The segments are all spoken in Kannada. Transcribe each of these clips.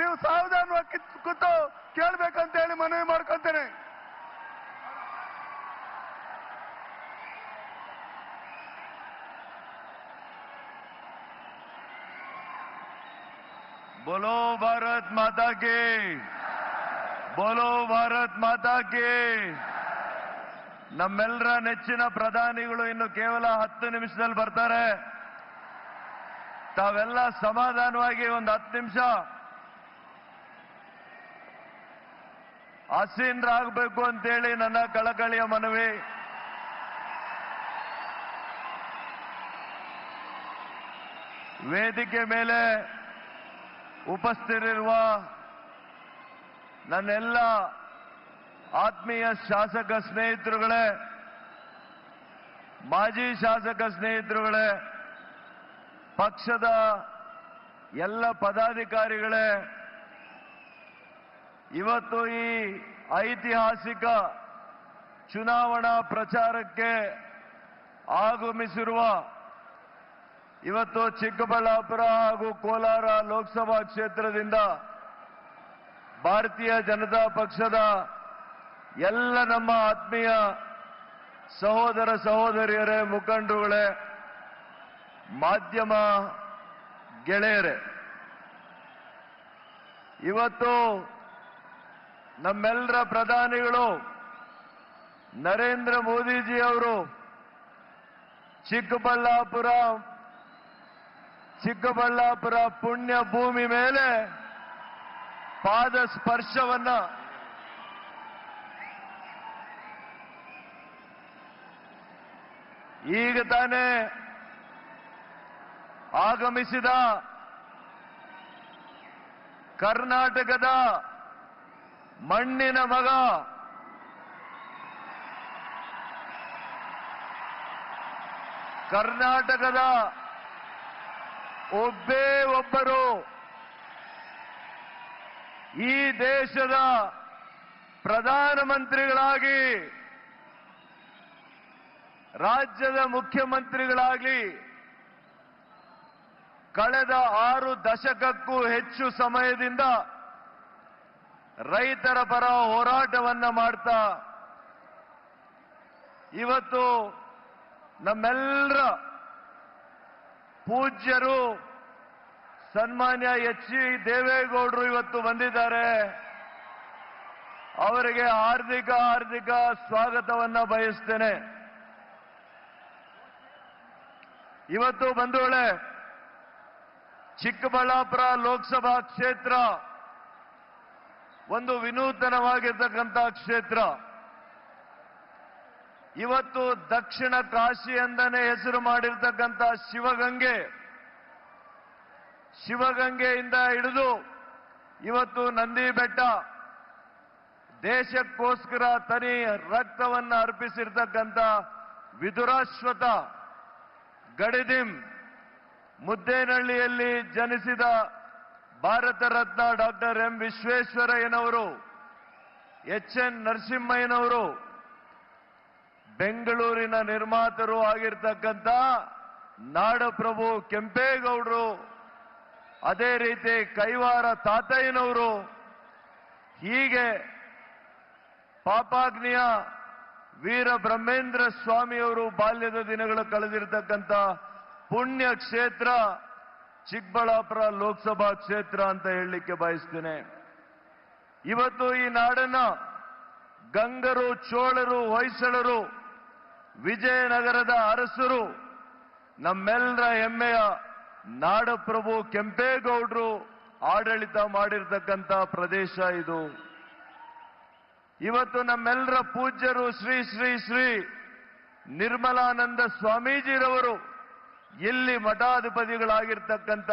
ನೀವು ಸಾವಧಾನವಾಗಿ ಕೂತು ಕೇಳಬೇಕಂತ ಹೇಳಿ ಮನವಿ ಮಾಡ್ಕೊಂತೇನೆ. बोलो भारत माता की, बोलो ಭಾರತ್ ಮಾತಾ ಕಿ. ನಮ್ಮೆಲ್ಲರ ನೆಚ್ಚಿನ ಪ್ರಧಾನಿಗಳು ಇನ್ನು ಕೇವಲ 10 ನಿಮಿಷದಲ್ಲಿ ಬರ್ತಾರೆ. ತಾವೆಲ್ಲ ಸಮಾಧಾನವಾಗಿ ಒಂದು 10 ನಿಮಿಷ ಆಸೀನರಾಗಬೇಕು ಅಂತೇಳಿ ನನ್ನ ಕಳಕಳಿಯ ಮನವಿ. ವೇದಿಕೆ ಮೇಲೆ ಉಪಸ್ಥಿತರಿರುವ ನನ್ನೆಲ್ಲ ಆತ್ಮೀಯ ಶಾಸಕ ಸ್ನೇಹಿತರುಗಳೇ, ಮಾಜಿ ಶಾಸಕ ಸ್ನೇಹಿತರುಗಳೇ, ಪಕ್ಷದ ಎಲ್ಲ ಪದಾಧಿಕಾರಿಗಳೇ, ಇವತ್ತು ಈ ಐತಿಹಾಸಿಕ ಚುನಾವಣಾ ಪ್ರಚಾರಕ್ಕೆ ಆಗಮಿಸಿರುವ ಇವತ್ತು ಚಿಕ್ಕಬಳ್ಳಾಪುರ ಹಾಗೂ ಕೋಲಾರ ಲೋಕಸಭಾ ಕ್ಷೇತ್ರದಿಂದ ಭಾರತೀಯ ಜನತಾ ಪಕ್ಷದ ಎಲ್ಲ ನಮ್ಮ ಆತ್ಮೀಯ ಸಹೋದರ ಸಹೋದರಿಯರೇ, ಮುಖಂಡರುಗಳೇ, ಮಾಧ್ಯಮ ಗೆಳೆಯರೇ, ಇವತ್ತು ನಮ್ಮೆಲ್ಲರ ಪ್ರಧಾನಿಗಳು ನರೇಂದ್ರ ಮೋದಿಜಿ ಅವರು ಚಿಕ್ಕಬಳ್ಳಾಪುರ ಪುಣ್ಯ ಭೂಮಿ ಮೇಲೆ ಪಾದ ಸ್ಪರ್ಶವನ್ನ ಈಗ ತಾನೇ ಆಗಮಿಸಿದ ಕರ್ನಾಟಕದ ಮಣ್ಣಿನ ಮಗ, ಕರ್ನಾಟಕದ ಒಬ್ಬೇ ಒಬ್ಬರು ಈ ದೇಶದ ಪ್ರಧಾನಮಂತ್ರಿಗಳಾಗಿ, ರಾಜ್ಯದ ಮುಖ್ಯಮಂತ್ರಿಗಳಾಗಿ ಕಳೆದ 6 ದಶಕಕ್ಕೂ ಹೆಚ್ಚು ಸಮಯದಿಂದ ರೈತರ ಪರ ಹೋರಾಟವನ್ನ ಮಾಡ್ತಾ ಇವತ್ತು ನಮ್ಮೆಲ್ಲರ ಪೂಜ್ಯರು ಸನ್ಮಾನ್ಯ ಎಚ್.ಡಿ. ದೇವೇಗೌಡರು ಇವತ್ತು ಬಂದಿದ್ದಾರೆ. ಅವರಿಗೆ ಹಾರ್ದಿಕ ಸ್ವಾಗತವನ್ನ ಬಯಸ್ತೇನೆ. ಇವತ್ತು ಬಂಧುಗಳೇ, ಚಿಕ್ಕಬಳ್ಳಾಪುರ ಲೋಕಸಭಾ ಕ್ಷೇತ್ರ ಒಂದು ವಿನೂತನವಾಗಿರ್ತಕ್ಕಂಥ ಕ್ಷೇತ್ರ. ಇವತ್ತು ದಕ್ಷಿಣ ಕಾಶಿ ಎಂದನೇ ಹೆಸರು ಮಾಡಿರ್ತಕ್ಕಂಥ ಶಿವಗಂಗೆಯಿಂದ ಹಿಡಿದು ಇವತ್ತು ನಂದಿ ಬೆಟ್ಟ, ದೇಶಕ್ಕೋಸ್ಕರ ತನಿ ರಕ್ತವನ್ನು ಅರ್ಪಿಸಿರ್ತಕ್ಕಂಥ ವಿದುರಾಶ್ವತ, ಗಡಿದಿಂ, ಮುದ್ದೇನಹಳ್ಳಿಯಲ್ಲಿ ಜನಿಸಿದ ಭಾರತ ರತ್ನ ಡಾಕ್ಟರ್ ಎಂ ವಿಶ್ವೇಶ್ವರಯ್ಯನವರು, ಎಚ್.ಎನ್. ನರಸಿಂಹಯ್ಯನವರು, ಬೆಂಗಳೂರಿನ ನಿರ್ಮಾತರು ಆಗಿರ್ತಕ್ಕಂಥ ನಾಡಪ್ರಭು ಕೆಂಪೇಗೌಡರು, ಅದೇ ರೀತಿ ಕೈವಾರ ತಾತಯ್ಯನವರು, ಹೀಗೆ ಪಾಪಾಗ್ನಿಯ ವೀರ ಬ್ರಹ್ಮೇಂದ್ರ ಸ್ವಾಮಿಯವರು ಬಾಲ್ಯದ ದಿನಗಳು ಕಳೆದಿರತಕ್ಕಂಥ ಪುಣ್ಯ ಕ್ಷೇತ್ರ ಚಿಕ್ಕಬಳ್ಳಾಪುರ ಲೋಕಸಭಾ ಕ್ಷೇತ್ರ ಅಂತ ಹೇಳಲಿಕ್ಕೆ ಬಯಸ್ತೇನೆ. ಇವತ್ತು ಈ ನಾಡನ್ನ ಗಂಗರು, ಚೋಳರು, ಹೊಯ್ಸಳರು, ವಿಜಯನಗರದ ಅರಸರು, ನಮ್ಮೆಲ್ಲರ ಹೆಮ್ಮೆಯ ನಾಡಪ್ರಭು ಕೆಂಪೇಗೌಡರು ಆಡಳಿತ ಮಾಡಿರ್ತಕ್ಕಂಥ ಪ್ರದೇಶ ಇದು. ಇವತ್ತು ನಮ್ಮೆಲ್ಲರ ಪೂಜ್ಯರು ಶ್ರೀ ಶ್ರೀ ಶ್ರೀ ನಿರ್ಮಲಾನಂದ ಸ್ವಾಮೀಜಿರವರು ಇಲ್ಲಿ ಮಠಾಧಿಪತಿಗಳಾಗಿರ್ತಕ್ಕಂಥ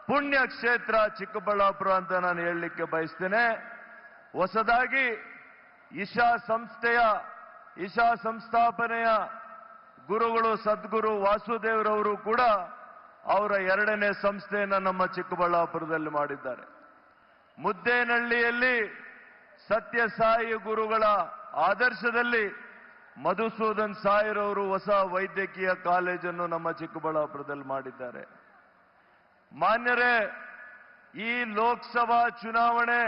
ಪುಣ್ಯ ಕ್ಷೇತ್ರ ಚಿಕ್ಕಬಳ್ಳಾಪುರ ಅಂತ ನಾನು ಹೇಳಲಿಕ್ಕೆ ಬಯಸ್ತೇನೆ. ಹೊಸದಾಗಿ ಇಶಾ ಸಂಸ್ಥಾಪನೆಯ ಗುರುಗಳು ಸದ್ಗುರು ವಾಸುದೇವರವರು ಕೂಡ ಅವರ 2ನೇ ಸಂಸ್ಥೆಯನ್ನು ನಮ್ಮ ಚಿಕ್ಕಬಳ್ಳಾಪುರದಲ್ಲಿ ಮಾಡಿದ್ದಾರೆ. ಮುದ್ದೇನಹಳ್ಳಿಯಲ್ಲಿ ಸತ್ಯಸಾಯಿ ಗುರುಗಳ ಆದರ್ಶದಲ್ಲಿ ಮಧುಸೂದನ್ ಸಾಯಿರವರು ಹೊಸ ವೈದ್ಯಕೀಯ ಕಾಲೇಜನ್ನು ನಮ್ಮ ಚಿಕ್ಕಬಳ್ಳಾಪುರದಲ್ಲಿ ಮಾಡಿದ್ದಾರೆ. ಮಾನ್ಯರೇ, ಈ ಲೋಕಸಭಾ ಚುನಾವಣೆ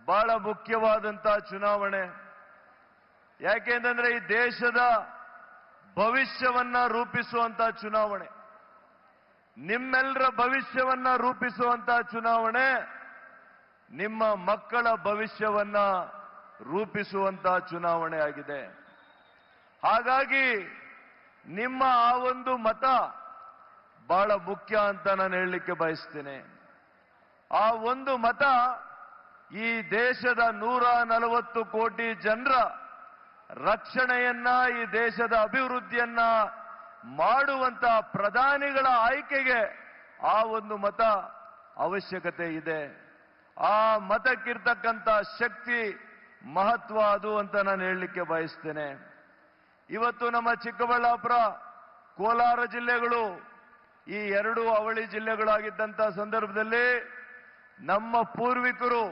ಬಹಳ ಮುಖ್ಯವಾದಂತಹ ಚುನಾವಣೆ. ಯಾಕೆಂತಂದ್ರೆ ಈ ದೇಶದ ಭವಿಷ್ಯವನ್ನ ರೂಪಿಸುವಂತ ಚುನಾವಣೆ, ನಿಮ್ಮೆಲ್ಲರ ಭವಿಷ್ಯವನ್ನ ರೂಪಿಸುವಂತ ಚುನಾವಣೆ, ನಿಮ್ಮ ಮಕ್ಕಳ ಭವಿಷ್ಯವನ್ನ ರೂಪಿಸುವಂತ ಚುನಾವಣೆ ಆಗಿದೆ. ಹಾಗಾಗಿ ನಿಮ್ಮ ಆ ಒಂದು ಮತ ಬಹಳ ಮುಖ್ಯ ಅಂತ ನಾನು ಹೇಳಲಿಕ್ಕೆ ಬಯಸ್ತೇನೆ. ಆ ಒಂದು ಮತ ಈ ದೇಶದ 140 ಕೋಟಿ ಜನರ ರಕ್ಷಣೆಯನ್ನ, ಈ ದೇಶದ ಅಭಿವೃದ್ಧಿಯನ್ನ ಮಾಡುವಂತ ಪ್ರಧಾನಿಗಳ ಆಯ್ಕೆಗೆ ಆ ಒಂದು ಮತ ಅವಶ್ಯಕತೆ ಇದೆ. ಆ ಮತಕ್ಕಿರ್ತಕ್ಕಂಥ ಶಕ್ತಿ, ಮಹತ್ವ ಅದು ಅಂತ ನಾನು ಹೇಳಲಿಕ್ಕೆ ಬಯಸ್ತೇನೆ. ಇವತ್ತು ನಮ್ಮ ಚಿಕ್ಕಬಳ್ಳಾಪುರ, ಕೋಲಾರ ಜಿಲ್ಲೆಗಳು ಈ ಎರಡು ಅವಳಿ ಜಿಲ್ಲೆಗಳಾಗಿದ್ದಂಥ ಸಂದರ್ಭದಲ್ಲಿ ನಮ್ಮ ಪೂರ್ವಿಕರು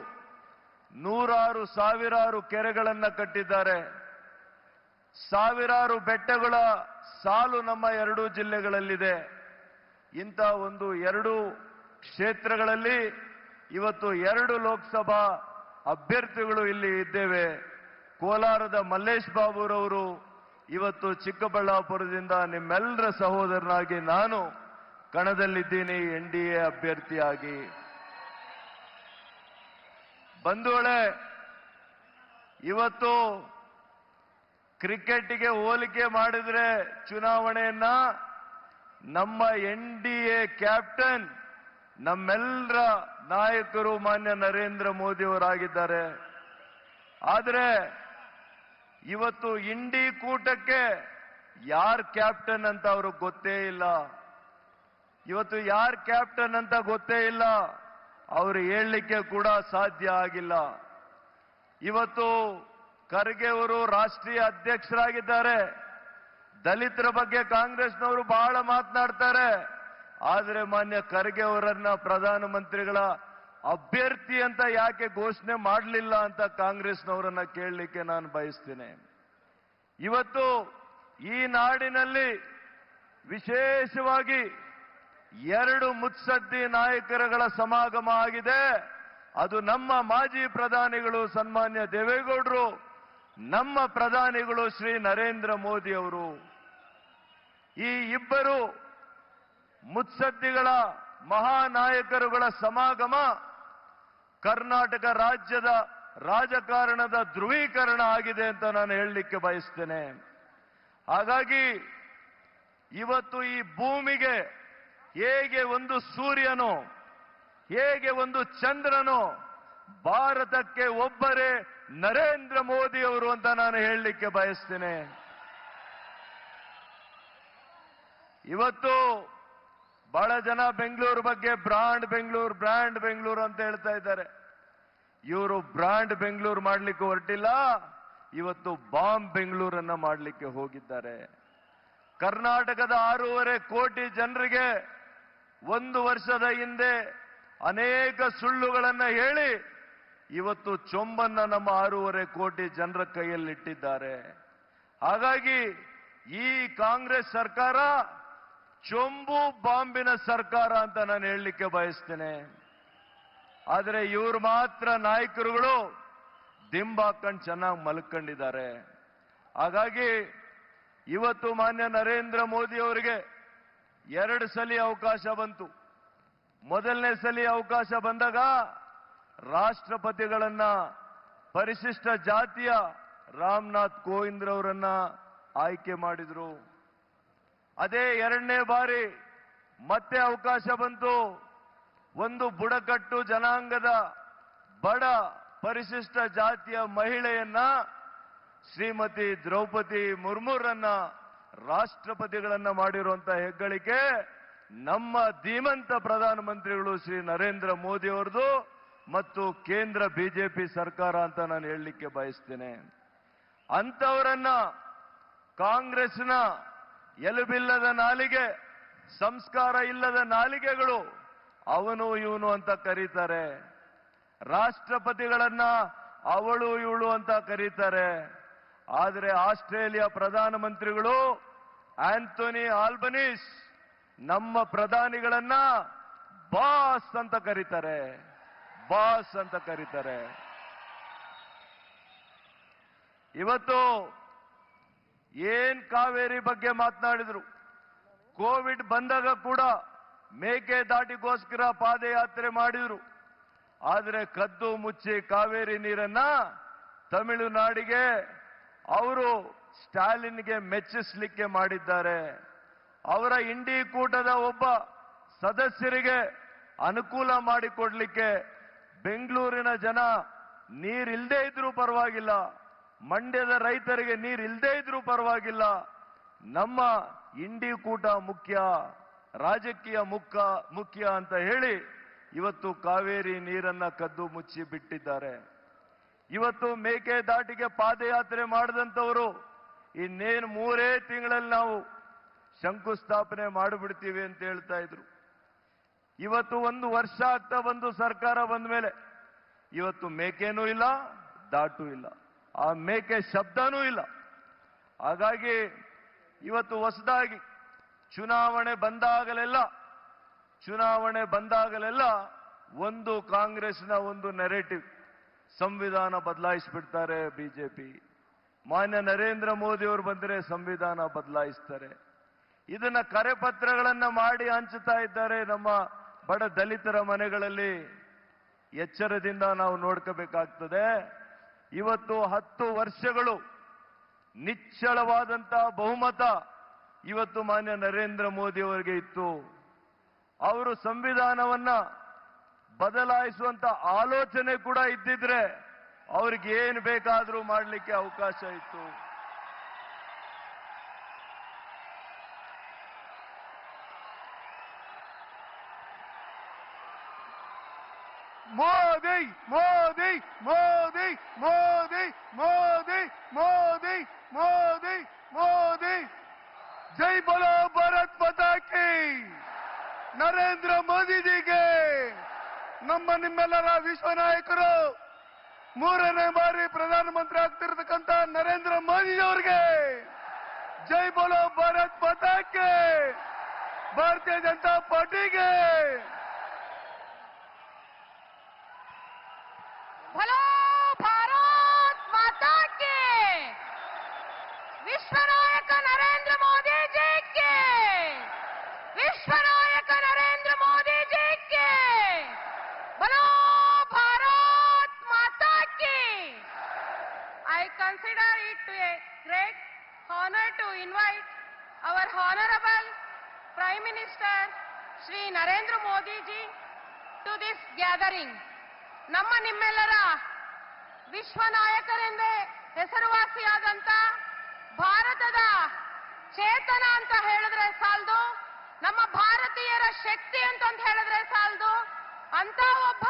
ನೂರಾರು ಸಾವಿರಾರು ಕೆರೆಗಳನ್ನು ಕಟ್ಟಿದ್ದಾರೆ. ಸಾವಿರಾರು ಬೆಟ್ಟಗಳ ಸಾಲು ನಮ್ಮ ಎರಡೂ ಜಿಲ್ಲೆಗಳಲ್ಲಿದೆ. ಇಂಥ ಒಂದು ಎರಡು ಕ್ಷೇತ್ರಗಳಲ್ಲಿ ಇವತ್ತು 2 ಲೋಕಸಭಾ ಅಭ್ಯರ್ಥಿಗಳು ಇಲ್ಲಿ ಇದ್ದೇವೆ. ಕೋಲಾರದ ಮಲ್ಲೇಶ್ ಬಾಬುರವರು ಇವತ್ತು ಚಿಕ್ಕಬಳ್ಳಾಪುರದಿಂದ ನಿಮ್ಮೆಲ್ಲರ ಸಹೋದರನಾಗಿ ನಾನು ಕಣದಲ್ಲಿದ್ದೀನಿ, NDA ಅಭ್ಯರ್ಥಿಯಾಗಿ. ಬಂಧುಗಳೇ, ಇವತ್ತು ಕ್ರಿಕೆಟ್ಗೆ ಹೋಲಿಕೆ ಮಾಡಿದ್ರೆ ಚುನಾವಣೆಯನ್ನ ನಮ್ಮ NDA ಕ್ಯಾಪ್ಟನ್, ನಮ್ಮೆಲ್ಲರ ನಾಯಕರು ಮಾನ್ಯ ನರೇಂದ್ರ ಮೋದಿ ಅವರಾಗಿದ್ದಾರೆ. ಆದರೆ ಇವತ್ತು ಇಂಡಿ ಕೂಟಕ್ಕೆ ಯಾರ್ ಕ್ಯಾಪ್ಟನ್ ಅಂತ ಅವ್ರಿಗೆ ಗೊತ್ತೇ ಇಲ್ಲ. ಇವತ್ತು ಯಾರ್ ಕ್ಯಾಪ್ಟನ್ ಅಂತ ಗೊತ್ತೇ ಇಲ್ಲ, ಅವರು ಹೇಳಲಿಕ್ಕೆ ಕೂಡ ಸಾಧ್ಯ ಆಗಿಲ್ಲ. ಇವತ್ತು ಖರ್ಗೆ ಅವರು ರಾಷ್ಟ್ರೀಯ ಅಧ್ಯಕ್ಷರಾಗಿದ್ದಾರೆ. ದಲಿತರ ಬಗ್ಗೆ ಕಾಂಗ್ರೆಸ್ನವರು ಬಹಳ ಮಾತನಾಡ್ತಾರೆ. ಆದರೆ ಮಾನ್ಯ ಖರ್ಗೆ ಅವರನ್ನ ಪ್ರಧಾನಮಂತ್ರಿಗಳ ಅಭ್ಯರ್ಥಿ ಅಂತ ಯಾಕೆ ಘೋಷಣೆ ಮಾಡಲಿಲ್ಲ ಅಂತ ಕಾಂಗ್ರೆಸ್ನವರನ್ನ ಕೇಳಲಿಕ್ಕೆ ನಾನು ಬಯಸ್ತೇನೆ. ಇವತ್ತು ಈ ನಾಡಿನಲ್ಲಿ ವಿಶೇಷವಾಗಿ 2 ಮುತ್ಸದ್ದಿ ನಾಯಕರುಗಳ ಸಮಾಗಮ ಆಗಿದೆ. ಅದು ನಮ್ಮ ಮಾಜಿ ಪ್ರಧಾನಿಗಳು ಸನ್ಮಾನ್ಯ ದೇವೇಗೌಡರು, ನಮ್ಮ ಪ್ರಧಾನಿಗಳು ಶ್ರೀ ನರೇಂದ್ರ ಮೋದಿ ಅವರು. ಈ ಇಬ್ಬರು ಮುತ್ಸದ್ದಿಗಳ ಮಹಾನಾಯಕರುಗಳ ಸಮಾಗಮ ಕರ್ನಾಟಕ ರಾಜ್ಯದ ರಾಜಕಾರಣದ ಧ್ರುವೀಕರಣ ಆಗಿದೆ ಅಂತ ನಾನು ಹೇಳಲಿಕ್ಕೆ ಬಯಸ್ತೇನೆ. ಹಾಗಾಗಿ ಇವತ್ತು ಈ ಭೂಮಿಗೆ ಹೇಗೆ ಒಂದು ಸೂರ್ಯನೋ, ಹೇಗೆ ಒಂದು ಚಂದ್ರನೋ, ಭಾರತಕ್ಕೆ ಒಬ್ಬರೇ ನರೇಂದ್ರ ಮೋದಿ ಅವರು ಅಂತ ನಾನು ಹೇಳಲಿಕ್ಕೆ ಬಯಸ್ತೇನೆ. ಇವತ್ತು ಬಹಳ ಜನ ಬೆಂಗಳೂರು ಬಗ್ಗೆ ಬ್ರಾಂಡ್ ಬೆಂಗಳೂರು ಅಂತ ಹೇಳ್ತಾ ಇದ್ದಾರೆ. ಇವರು ಬ್ರಾಂಡ್ ಬೆಂಗಳೂರು ಮಾಡಲಿಕ್ಕೆ ಹೊರಟಿಲ್ಲ, ಇವತ್ತು ಬಾಂಬ್ ಬೆಂಗಳೂರನ್ನ ಮಾಡಲಿಕ್ಕೆ ಹೋಗಿದ್ದಾರೆ. ಕರ್ನಾಟಕದ 6.5 ಕೋಟಿ ಜನರಿಗೆ 1 ವರ್ಷದ ಹಿಂದೆ ಅನೇಕ ಸುಳ್ಳುಗಳನ್ನ ಹೇಳಿ ಇವತ್ತು ಚೊಂಬನ್ನ ನಮ್ಮ 6.5 ಕೋಟಿ ಜನರ ಕೈಯಲ್ಲಿಟ್ಟಿದ್ದಾರೆ. ಹಾಗಾಗಿ ಈ ಕಾಂಗ್ರೆಸ್ ಸರ್ಕಾರ ಚೊಂಬು ಬಾಂಬಿನ ಸರ್ಕಾರ ಅಂತ ನಾನು ಹೇಳಲಿಕ್ಕೆ ಬಯಸ್ತೇನೆ. ಆದರೆ ಇವರು ಮಾತ್ರ ನಾಯಕರುಗಳು ದಿಂಬಾಕೊಂಡು ಚೆನ್ನಾಗಿ ಮಲ್ಕೊಂಡಿದ್ದಾರೆ. ಹಾಗಾಗಿ ಇವತ್ತು ಮಾನ್ಯ ನರೇಂದ್ರ ಮೋದಿ ಅವರಿಗೆ 2 ಸಲ ಅವಕಾಶ ಬಂತು. ಮೊದಲನೇ ಸಲ ಅವಕಾಶ ಬಂದಾಗ ರಾಷ್ಟ್ರಪತಿಗಳನ್ನ ಪರಿಶಿಷ್ಟ ಜಾತಿಯ ರಾಮನಾಥ್ ಕೋವಿಂದ್ ಅವರನ್ನ ಆಯ್ಕೆ ಮಾಡಿದ್ರು. ಅದೇ 2ನೇ ಬಾರಿ ಮತ್ತೆ ಅವಕಾಶ ಬಂತು. ಒಂದು ಬುಡಕಟ್ಟು ಜನಾಂಗದ ಬಡ ಪರಿಶಿಷ್ಟ ಜಾತಿಯ ಮಹಿಳೆಯನ್ನ ಶ್ರೀಮತಿ ದ್ರೌಪದಿ ಮುರ್ಮುರನ್ನ ರಾಷ್ಟ್ರಪತಿಗಳನ್ನ ಮಾಡಿರುವಂತ ಹೆಗ್ಗಳಿಕೆ ನಮ್ಮ ಧೀಮಂತ ಪ್ರಧಾನಮಂತ್ರಿಗಳು ಶ್ರೀ ನರೇಂದ್ರ ಮೋದಿ ಅವರದು ಮತ್ತು ಕೇಂದ್ರ ಬಿಜೆಪಿ ಸರ್ಕಾರ ಅಂತ ನಾನು ಹೇಳಲಿಕ್ಕೆ ಬಯಸ್ತೇನೆ. ಅಂತವರನ್ನ ಕಾಂಗ್ರೆಸ್ನ ಎಲುಬಿಲ್ಲದ ನಾಲಿಗೆ, ಸಂಸ್ಕಾರ ಇಲ್ಲದ ನಾಲಿಗೆಗಳು ಅವನು ಇವನು ಅಂತ ಕರೀತಾರೆ. ರಾಷ್ಟ್ರಪತಿಗಳನ್ನ ಅವಳು ಇವಳು ಅಂತ ಕರೀತಾರೆ. ಆದರೆ ಆಸ್ಟ್ರೇಲಿಯಾ ಪ್ರಧಾನಮಂತ್ರಿಗಳು ಆಂಥೋನಿ ಆಲ್ಬನೀಸ್ ನಮ್ಮ ಪ್ರಧಾನಿಗಳನ್ನ ಬಾಸ್ ಅಂತ ಕರೀತಾರೆ, ಬಾಸ್ ಅಂತ ಕರೀತಾರೆ. ಇವತ್ತು ಏನ್ ಕಾವೇರಿ ಬಗ್ಗೆ ಮಾತನಾಡಿದ್ರು, ಕೋವಿಡ್ ಬಂದಾಗ ಕೂಡ ಮೇಕೆದಾಟಿಗೋಸ್ಕರ ಪಾದಯಾತ್ರೆ ಮಾಡಿದ್ರು. ಆದರೆ ಕದ್ದು ಮುಚ್ಚಿ ಕಾವೇರಿ ನೀರನ್ನ ತಮಿಳುನಾಡಿಗೆ ಅವರು ಸ್ಟಾಲಿನ್ಗೆ ಮೆಚ್ಚಿಸಲಿಕ್ಕೆ ಮಾಡಿದ್ದಾರೆ. ಅವರ ಇಂಡಿ ಕೂಟದ ಒಬ್ಬ ಸದಸ್ಯರಿಗೆ ಅನುಕೂಲ ಮಾಡಿಕೊಡ್ಲಿಕ್ಕೆ ಬೆಂಗಳೂರಿನ ಜನ ನೀರಿಲ್ಲದೆ ಇದ್ರೂ ಪರವಾಗಿಲ್ಲ, ಮಂಡ್ಯದ ರೈತರಿಗೆ ನೀರಿಲ್ಲದೆ ಇದ್ರೂ ಪರವಾಗಿಲ್ಲ, ನಮ್ಮ ಇಂಡಿ ಕೂಟ ಮುಖ್ಯ, ರಾಜಕೀಯ ಮುಖ್ಯ ಅಂತ ಹೇಳಿ ಇವತ್ತು ಕಾವೇರಿ ನೀರನ್ನ ಕದ್ದು ಮುಚ್ಚಿ ಬಿಟ್ಟಿದ್ದಾರೆ. ಇವತ್ತು ಮೇಕೆದಾಟಿಗೆ ಪಾದಯಾತ್ರೆ ಮಾಡಿದಂಥವರು ಇನ್ನೇನು 3 ತಿಂಗಳಲ್ಲಿ ನಾವು ಶಂಕುಸ್ಥಾಪನೆ ಮಾಡಿಬಿಡ್ತೀವಿ ಅಂತ ಹೇಳ್ತಾ ಇದ್ರು. ಇವತ್ತು 1 ವರ್ಷ ಆಗ್ತಾ ಬಂದು ಸರ್ಕಾರ ಬಂದ ಮೇಲೆ ಇವತ್ತು ಮೇಕೆನೂ ಇಲ್ಲ, ದಾಟು ಇಲ್ಲ, ಆ ಮೇಕೆ ಶಬ್ದನೂ ಇಲ್ಲ. ಹಾಗಾಗಿ ಇವತ್ತು ಹೊಸದಾಗಿ ಚುನಾವಣೆ ಬಂದಾಗಲೆಲ್ಲ ಒಂದು ಕಾಂಗ್ರೆಸ್ನ ಒಂದು ನೆರೇಟಿವ್, ಸಂವಿಧಾನ ಬದಲಾಯಿಸಿಬಿಡ್ತಾರೆ ಬಿಜೆಪಿ. ಮಾನ್ಯ ನರೇಂದ್ರ ಮೋದಿ ಅವರು ಬಂದರೆ ಸಂವಿಧಾನ ಬದಲಾಯಿಸ್ತಾರೆ. ಇದನ್ನ ಕರೆಪತ್ರಗಳನ್ನ ಮಾಡಿ ಹಂಚುತ್ತಾ ಇದ್ದಾರೆ ನಮ್ಮ ಬಡ ದಲಿತರ ಮನೆಗಳಲ್ಲಿ. ಎಚ್ಚರದಿಂದ ನಾವು ನೋಡ್ಕೋಬೇಕಾಗ್ತದೆ. ಇವತ್ತು 10 ವರ್ಷಗಳು ನಿಚ್ಚಳವಾದಂತಹ ಬಹುಮತ ಇವತ್ತು ಮಾನ್ಯ ನರೇಂದ್ರ ಮೋದಿ ಅವರಿಗೆ ಇತ್ತು. ಅವರು ಸಂವಿಧಾನವನ್ನ ಬದಲಾಯಿಸುವಂತ ಆಲೋಚನೆ ಕೂಡ ಇದ್ದಿದ್ರೆ ಅವ್ರಿಗೆ ಏನು ಬೇಕಾದರೂ ಮಾಡಲಿಕ್ಕೆ ಅವಕಾಶ ಇತ್ತು. ಮೋದಿ ಮೋದಿ ಮೋದಿ ಮೋದಿ ಮೋದಿ ಮೋದಿ ಮೋದಿ ಮೋದಿ, ಜೈ ಬೋಲೋ ಭಾರತ್ ಮಾತಾ ಕಿ, ನರೇಂದ್ರ ಮೋದಿಜಿಗೆ, ನಮ್ಮ ನಿಮ್ಮೆಲ್ಲರ ವಿಶ್ವ ನಾಯಕರು 3ನೇ ಬಾರಿ ಪ್ರಧಾನಮಂತ್ರಿ ಆಗ್ತಿರತಕ್ಕಂತ ನರೇಂದ್ರ ಮೋದಿ ಅವರಿಗೆ ಜೈ ಬೋಲೋ ಭಾರತ್ ಮಾತಾ ಕಿ, ಭಾರತೀಯ ಜನತಾ ಪಾರ್ಟಿಗೆ बोलो भारत माता के, विश्व नायक नरेंद्र मोदी जी के, विश्व नायक नरेंद्र मोदी जी के, बोलो भारत माता के. I consider it a great honor to invite our honorable Prime Minister Shri Narendra Modi ji to this gathering. ನಮ್ಮ ನಿಮ್ಮೆಲ್ಲರ ವಿಶ್ವ ನಾಯಕರೆಂದೇ ಹೆಸರುವಾಸಿಯಾದಂತ, ಭಾರತದ ಚೇತನ ಅಂತ ಹೇಳಿದ್ರೆ ಸಾಲದು, ನಮ್ಮ ಭಾರತೀಯರ ಶಕ್ತಿ ಅಂತ ಹೇಳಿದ್ರೆ ಸಾಲದು, ಅಂತ ಒಬ್ಬ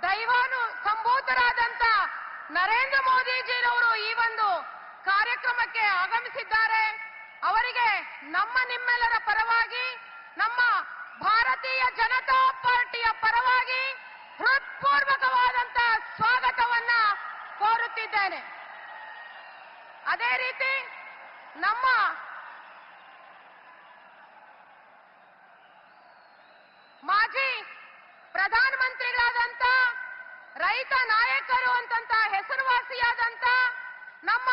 ದೈವಾನು ಸಂಭೂತರಾದಂತ ನರೇಂದ್ರ ಮೋದಿಜಿರವರು ಈ ಒಂದು ಕಾರ್ಯಕ್ರಮಕ್ಕೆ ಆಗಮಿಸಿದ್ದಾರೆ. ಅವರಿಗೆ ನಮ್ಮ ನಿಮ್ಮೆಲ್ಲರ ಪರವಾಗಿ, ನಮ್ಮ ಭಾರತೀಯ ಜನತಾ ಪಾರ್ಟಿಯ ಪರವಾಗಿ ಹೃತ್ಪೂರ್ವಕವಾದಂತಹ ಸ್ವಾಗತವನ್ನ ಕೋರುತ್ತಿದ್ದೇನೆ. ಅದೇ ರೀತಿ ನಮ್ಮ ಮಾಜಿ ಪ್ರಧಾನಮಂತ್ರಿಗಳಾದಂತ, ರೈತ ನಾಯಕರು ಅಂತಂತ ಹೆಸರುವಾಸಿಯಾದಂತ, ನಮ್ಮ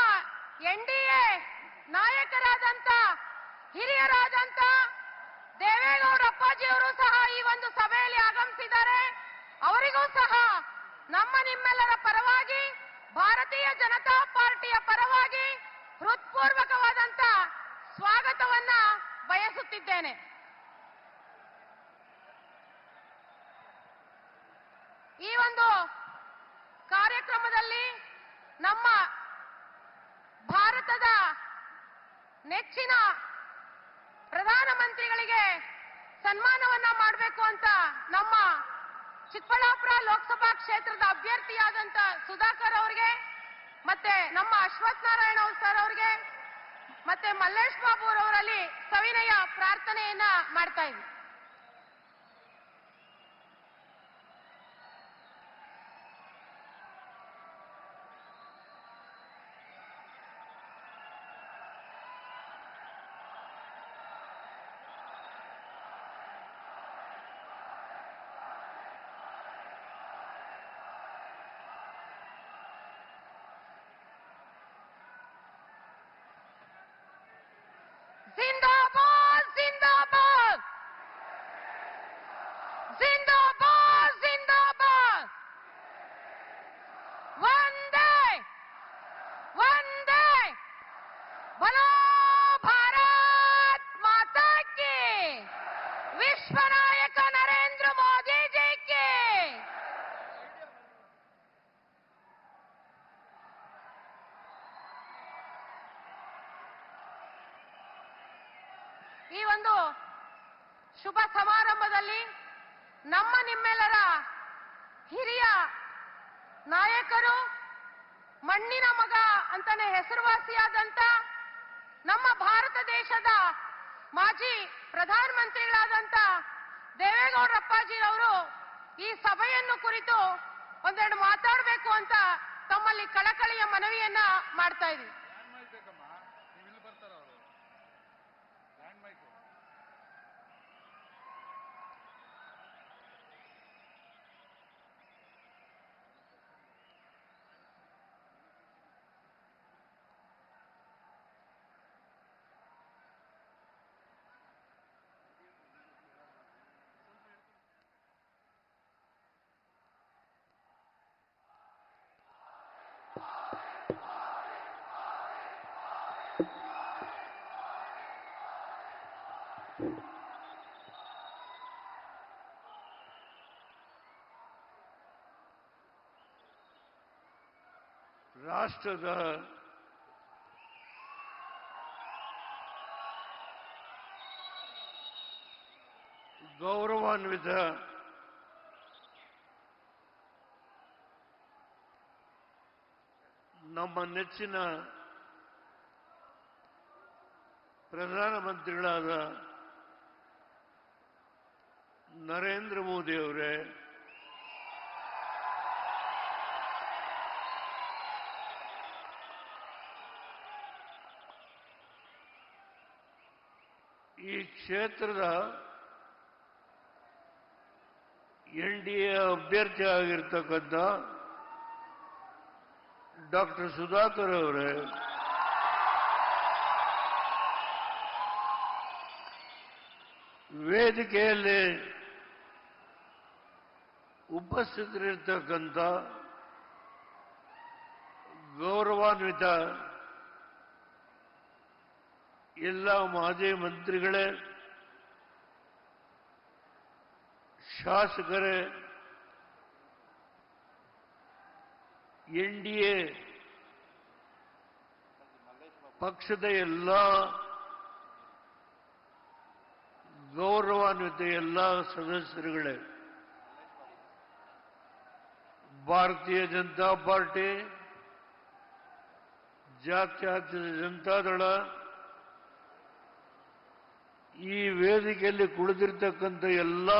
NDA ನಾಯಕರಾದಂತ, ಹಿರಿಯರಾದಂತ ದೇವೇಗೌಡ ಅಪ್ಪಾಜಿಯವರು ಸಹ ಈ ಒಂದು ಸಭೆಯಲ್ಲಿ ಆಗಮಿಸಿದ್ದಾರೆ. ಅವರಿಗೂ ಸಹ ನಮ್ಮ ನಿಮ್ಮೆಲ್ಲರ ಪರವಾಗಿ, ಭಾರತೀಯ ಜನತಾ ಪಾರ್ಟಿಯ ಪರವಾಗಿ ಹೃತ್ಪೂರ್ವಕವಾದಂತ ಸ್ವಾಗತವನ್ನ ಬಯಸುತ್ತಿದ್ದೇನೆ. ಈ ಒಂದು ಕಾರ್ಯಕ್ರಮದಲ್ಲಿ ನಮ್ಮ ಭಾರತದ ನೆಚ್ಚಿನ ಪ್ರಧಾನಮಂತ್ರಿಗಳಿಗೆ ಸನ್ಮಾನವನ್ನ ಮಾಡಬೇಕು ಅಂತ ನಮ್ಮ ಚಿಕ್ಕಬಳ್ಳಾಪುರ ಲೋಕಸಭಾ ಕ್ಷೇತ್ರದ ಅಭ್ಯರ್ಥಿಯಾದಂತ ಸುಧಾಕರ್ ಅವರಿಗೆ, ಮತ್ತೆ ನಮ್ಮ ಅಶ್ವಥ್ ನಾರಾಯಣ ಸರ್ ಅವರಿಗೆ, ಮತ್ತೆ ಮಲ್ಲೇಶ್ ಬಾಬು ಅವರಲ್ಲಿ ಸವಿನಯ ಪ್ರಾರ್ಥನೆಯನ್ನ ಮಾಡ್ತಾ ಇದ್ವಿ. ಈ ಒಂದು ಶುಭ ಸಮಾರಂಭದಲ್ಲಿ ನಿಮ್ಮೆಲ್ಲರ ಹಿರಿಯ ನಾಯಕರು, ಮಣ್ಣಿನ ಮಗ ಅಂತಾನೆ ಹೆಸರುವಾಸಿಯಾದಂತ ನಮ್ಮ ಭಾರತ ದೇಶದ ಮಾಜಿ ಪ್ರಧಾನಮಂತ್ರಿಗಳಾದಂತ ದೇವೇಗೌಡರಪ್ಪಾಜಿರವರು ಈ ಸಭೆಯನ್ನು ಕುರಿತು ಒಂದೆರಡು ಮಾತಾಡಬೇಕು ಅಂತ ತಮ್ಮಲ್ಲಿ ಕಳಕಳಿಯ ಮನವಿಯನ್ನ ಮಾಡ್ತಾ ಇದ್ದೀವಿ. ರಾಷ್ಟ್ರದ ಗೌರವಾನ್ವಿತ ನಮ್ಮ ನೆಚ್ಚಿನ ಪ್ರಧಾನಮಂತ್ರಿಗಳಾದ ನರೇಂದ್ರ ಮೋದಿ ಅವರೇ, ಈ ಕ್ಷೇತ್ರದ NDA ಅಭ್ಯರ್ಥಿ ಆಗಿರ್ತಕ್ಕಂಥ ಡಾಕ್ಟರ್ ಸುಧಾಕರ್ ಅವರೇ, ವೇದಿಕೆಯಲ್ಲಿ ಉಪಸ್ಥಿತರಿರ್ತಕ್ಕಂಥ ಗೌರವಾನ್ವಿತ ಎಲ್ಲ ಮಾಜಿ ಮಂತ್ರಿಗಳೇ, ಶಾಸಕರೇ, NDA ಪಕ್ಷದ ಎಲ್ಲ ಗೌರವಾನ್ವಿತ ಎಲ್ಲ ಸದಸ್ಯರುಗಳೇ, ಭಾರತೀಯ ಜನತಾ ಪಾರ್ಟಿ, ಜಾತ್ಯತೀತ ಜನತಾದಳ, ಈ ವೇದಿಕೆಯಲ್ಲಿ ಕುಳಿತಿರ್ತಕ್ಕಂಥ ಎಲ್ಲ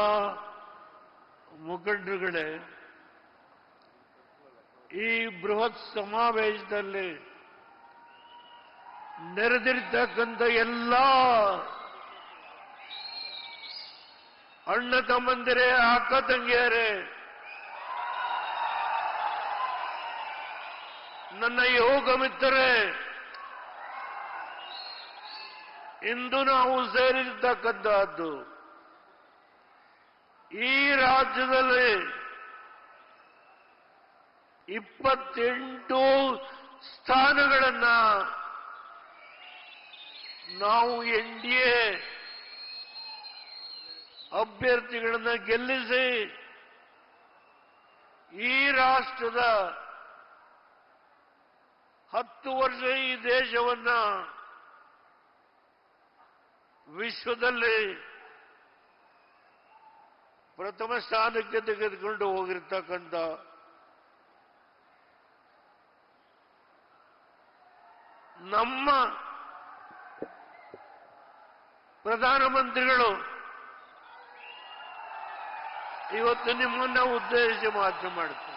ಮುಖಂಡರುಗಳೇ, ಈ ಬೃಹತ್ ಸಮಾವೇಶದಲ್ಲಿ ನೆರೆದಿರ್ತಕ್ಕಂಥ ಎಲ್ಲ ಅಣ್ಣ ತಮ್ಮಂದಿರೇ, ಅಕ್ಕ ತಂಗಿಯರೇ, ನನ್ನ ಯೋಗ ಮಿತ್ರರೇ, ಇಂದು ನಾವು ಸೇರಿರ್ತಕ್ಕಂಥದ್ದು ಈ ರಾಜ್ಯದಲ್ಲಿ 28 ಸ್ಥಾನಗಳನ್ನ ನಾವು NDA ಅಭ್ಯರ್ಥಿಗಳನ್ನ ಗೆಲ್ಲಿಸಿ ಈ ರಾಷ್ಟ್ರದ 10 ವರ್ಷ ಈ ದೇಶವನ್ನ ವಿಶ್ವದಲ್ಲಿ ಪ್ರಥಮ ಸ್ಥಾನಕ್ಕೆ ತೆಗೆದುಕೊಂಡು ಹೋಗಿರ್ತಕ್ಕಂಥ ನಮ್ಮ ಪ್ರಧಾನಮಂತ್ರಿಗಳು ಇವತ್ತು ನಿಮ್ಮನ್ನ ಉದ್ದೇಶಿಸಿ ಮಾತು ಮಾಡ್ತಾರೆ.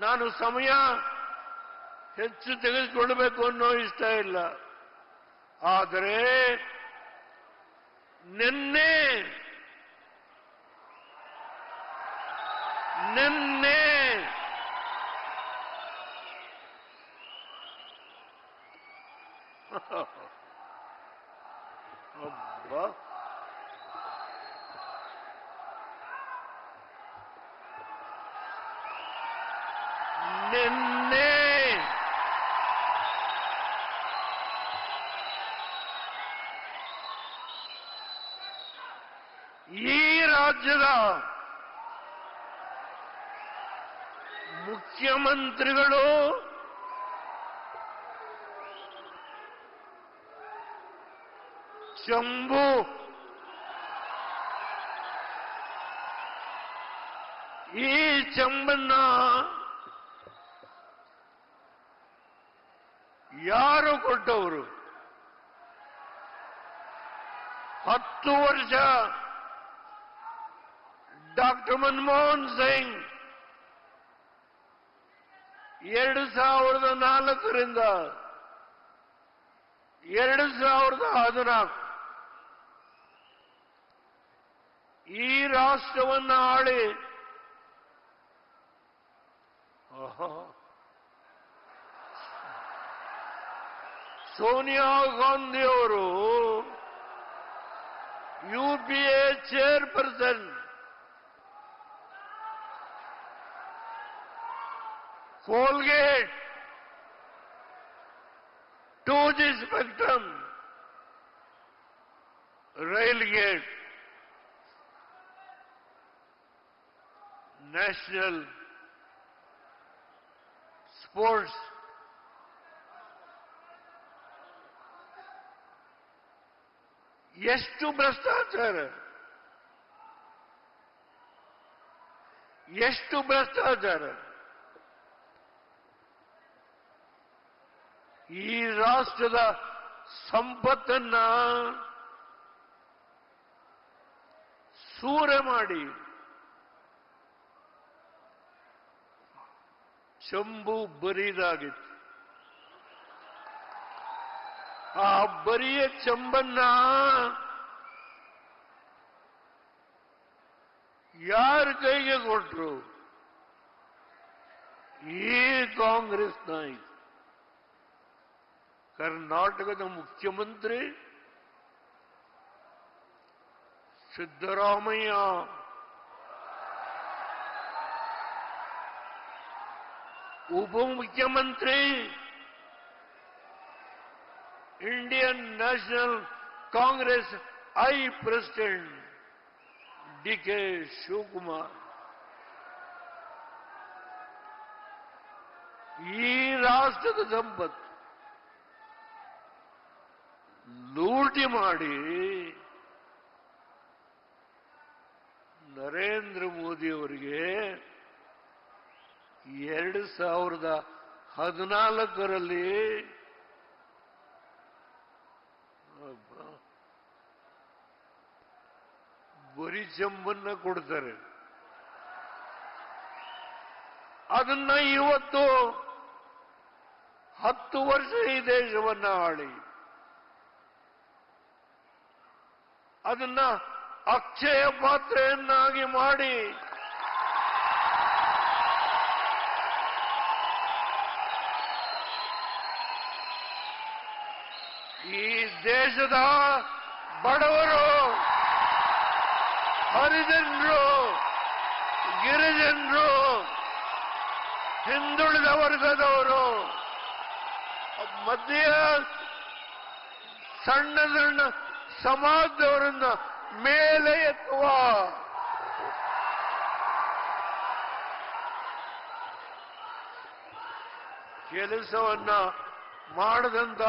ನಾನು ಸಮಯ ಹೆಚ್ಚು ತೆಗೆದುಕೊಳ್ಳಬೇಕು ಅನ್ನೋ ಇಷ್ಟ ಇಲ್ಲ. ಆದರೆ ನಿನ್ನೆ ಅಬ್ಬಾ, ನಿನ್ನೆ ಈ ರಾಜ್ಯದ ಮುಖ್ಯಮಂತ್ರಿಗಳು ಚಂಬು ಈ ಚಂಬನ್ನ ಯಾರು ಕೊಟ್ಟವರು? 10 ವರ್ಷ ಡಾಕ್ಟರ್ ಮನಮೋಹನ್ ಸಿಂಗ್ 2004ರಿಂದ 2014 ಈ ರಾಷ್ಟ್ರವನ್ನ ಆಳಿ ಸೋನಿಯಾ ಗಾಂಧಿಯವರು UPA chairperson, Colgate, 2G Spectrum, Railgate, National Sports, ಎಷ್ಟು ಭ್ರಷ್ಟಾಚಾರ, ಎಷ್ಟು ಭ್ರಷ್ಟಾಚಾರ! ಈ ರಾಷ್ಟ್ರದ ಸಂಪತ್ತನ್ನ ಸೂರೆ ಮಾಡಿ ಚಂಬು ಬರಿದಾಗಿತ್ತು. ಆ ಬರಿಯ ಚಂಬನ್ನ ಯಾರ ಕೈಗೆ ಕೊಟ್ರು? ಈ ಕಾಂಗ್ರೆಸ್ ನಾಯಕ, ಕರ್ನಾಟಕದ ಮುಖ್ಯಮಂತ್ರಿ ಸಿದ್ದರಾಮಯ್ಯ. ಉಪಮುಖ್ಯಮಂತ್ರಿ Indian National Congress president D K. Shivakumar. ಈ ರಾಷ್ಟ್ರದ ಸಂಪತ್ತು ಲೂಟಿ ಮಾಡಿ ನರೇಂದ್ರ ಮೋದಿ ಅವರಿಗೆ 2014ರಲ್ಲಿ ಬರಿ ಚಂಬನ್ನ ಕೊಡ್ತಾರೆ. ಅದನ್ನ ಇವತ್ತು 10 ವರ್ಷ ಈ ದೇಶವನ್ನ ಆಳಿ ಅದನ್ನ ಅಕ್ಷಯ ಪಾತ್ರೆಯನ್ನಾಗಿ ಮಾಡಿ ಈ ದೇಶದ ಬಡವರು, ಹರಿಜನರು, ಗಿರಿಜನರು, ಹಿಂದುಳಿದ ವರ್ಗದವರು, ಮಧ್ಯ ಸಣ್ಣ ಸಣ್ಣ ಸಮಾಜದವರನ್ನ ಮೇಲೆ ಎತ್ತುವ ಕೆಲಸವನ್ನ ಮಾಡದಂತ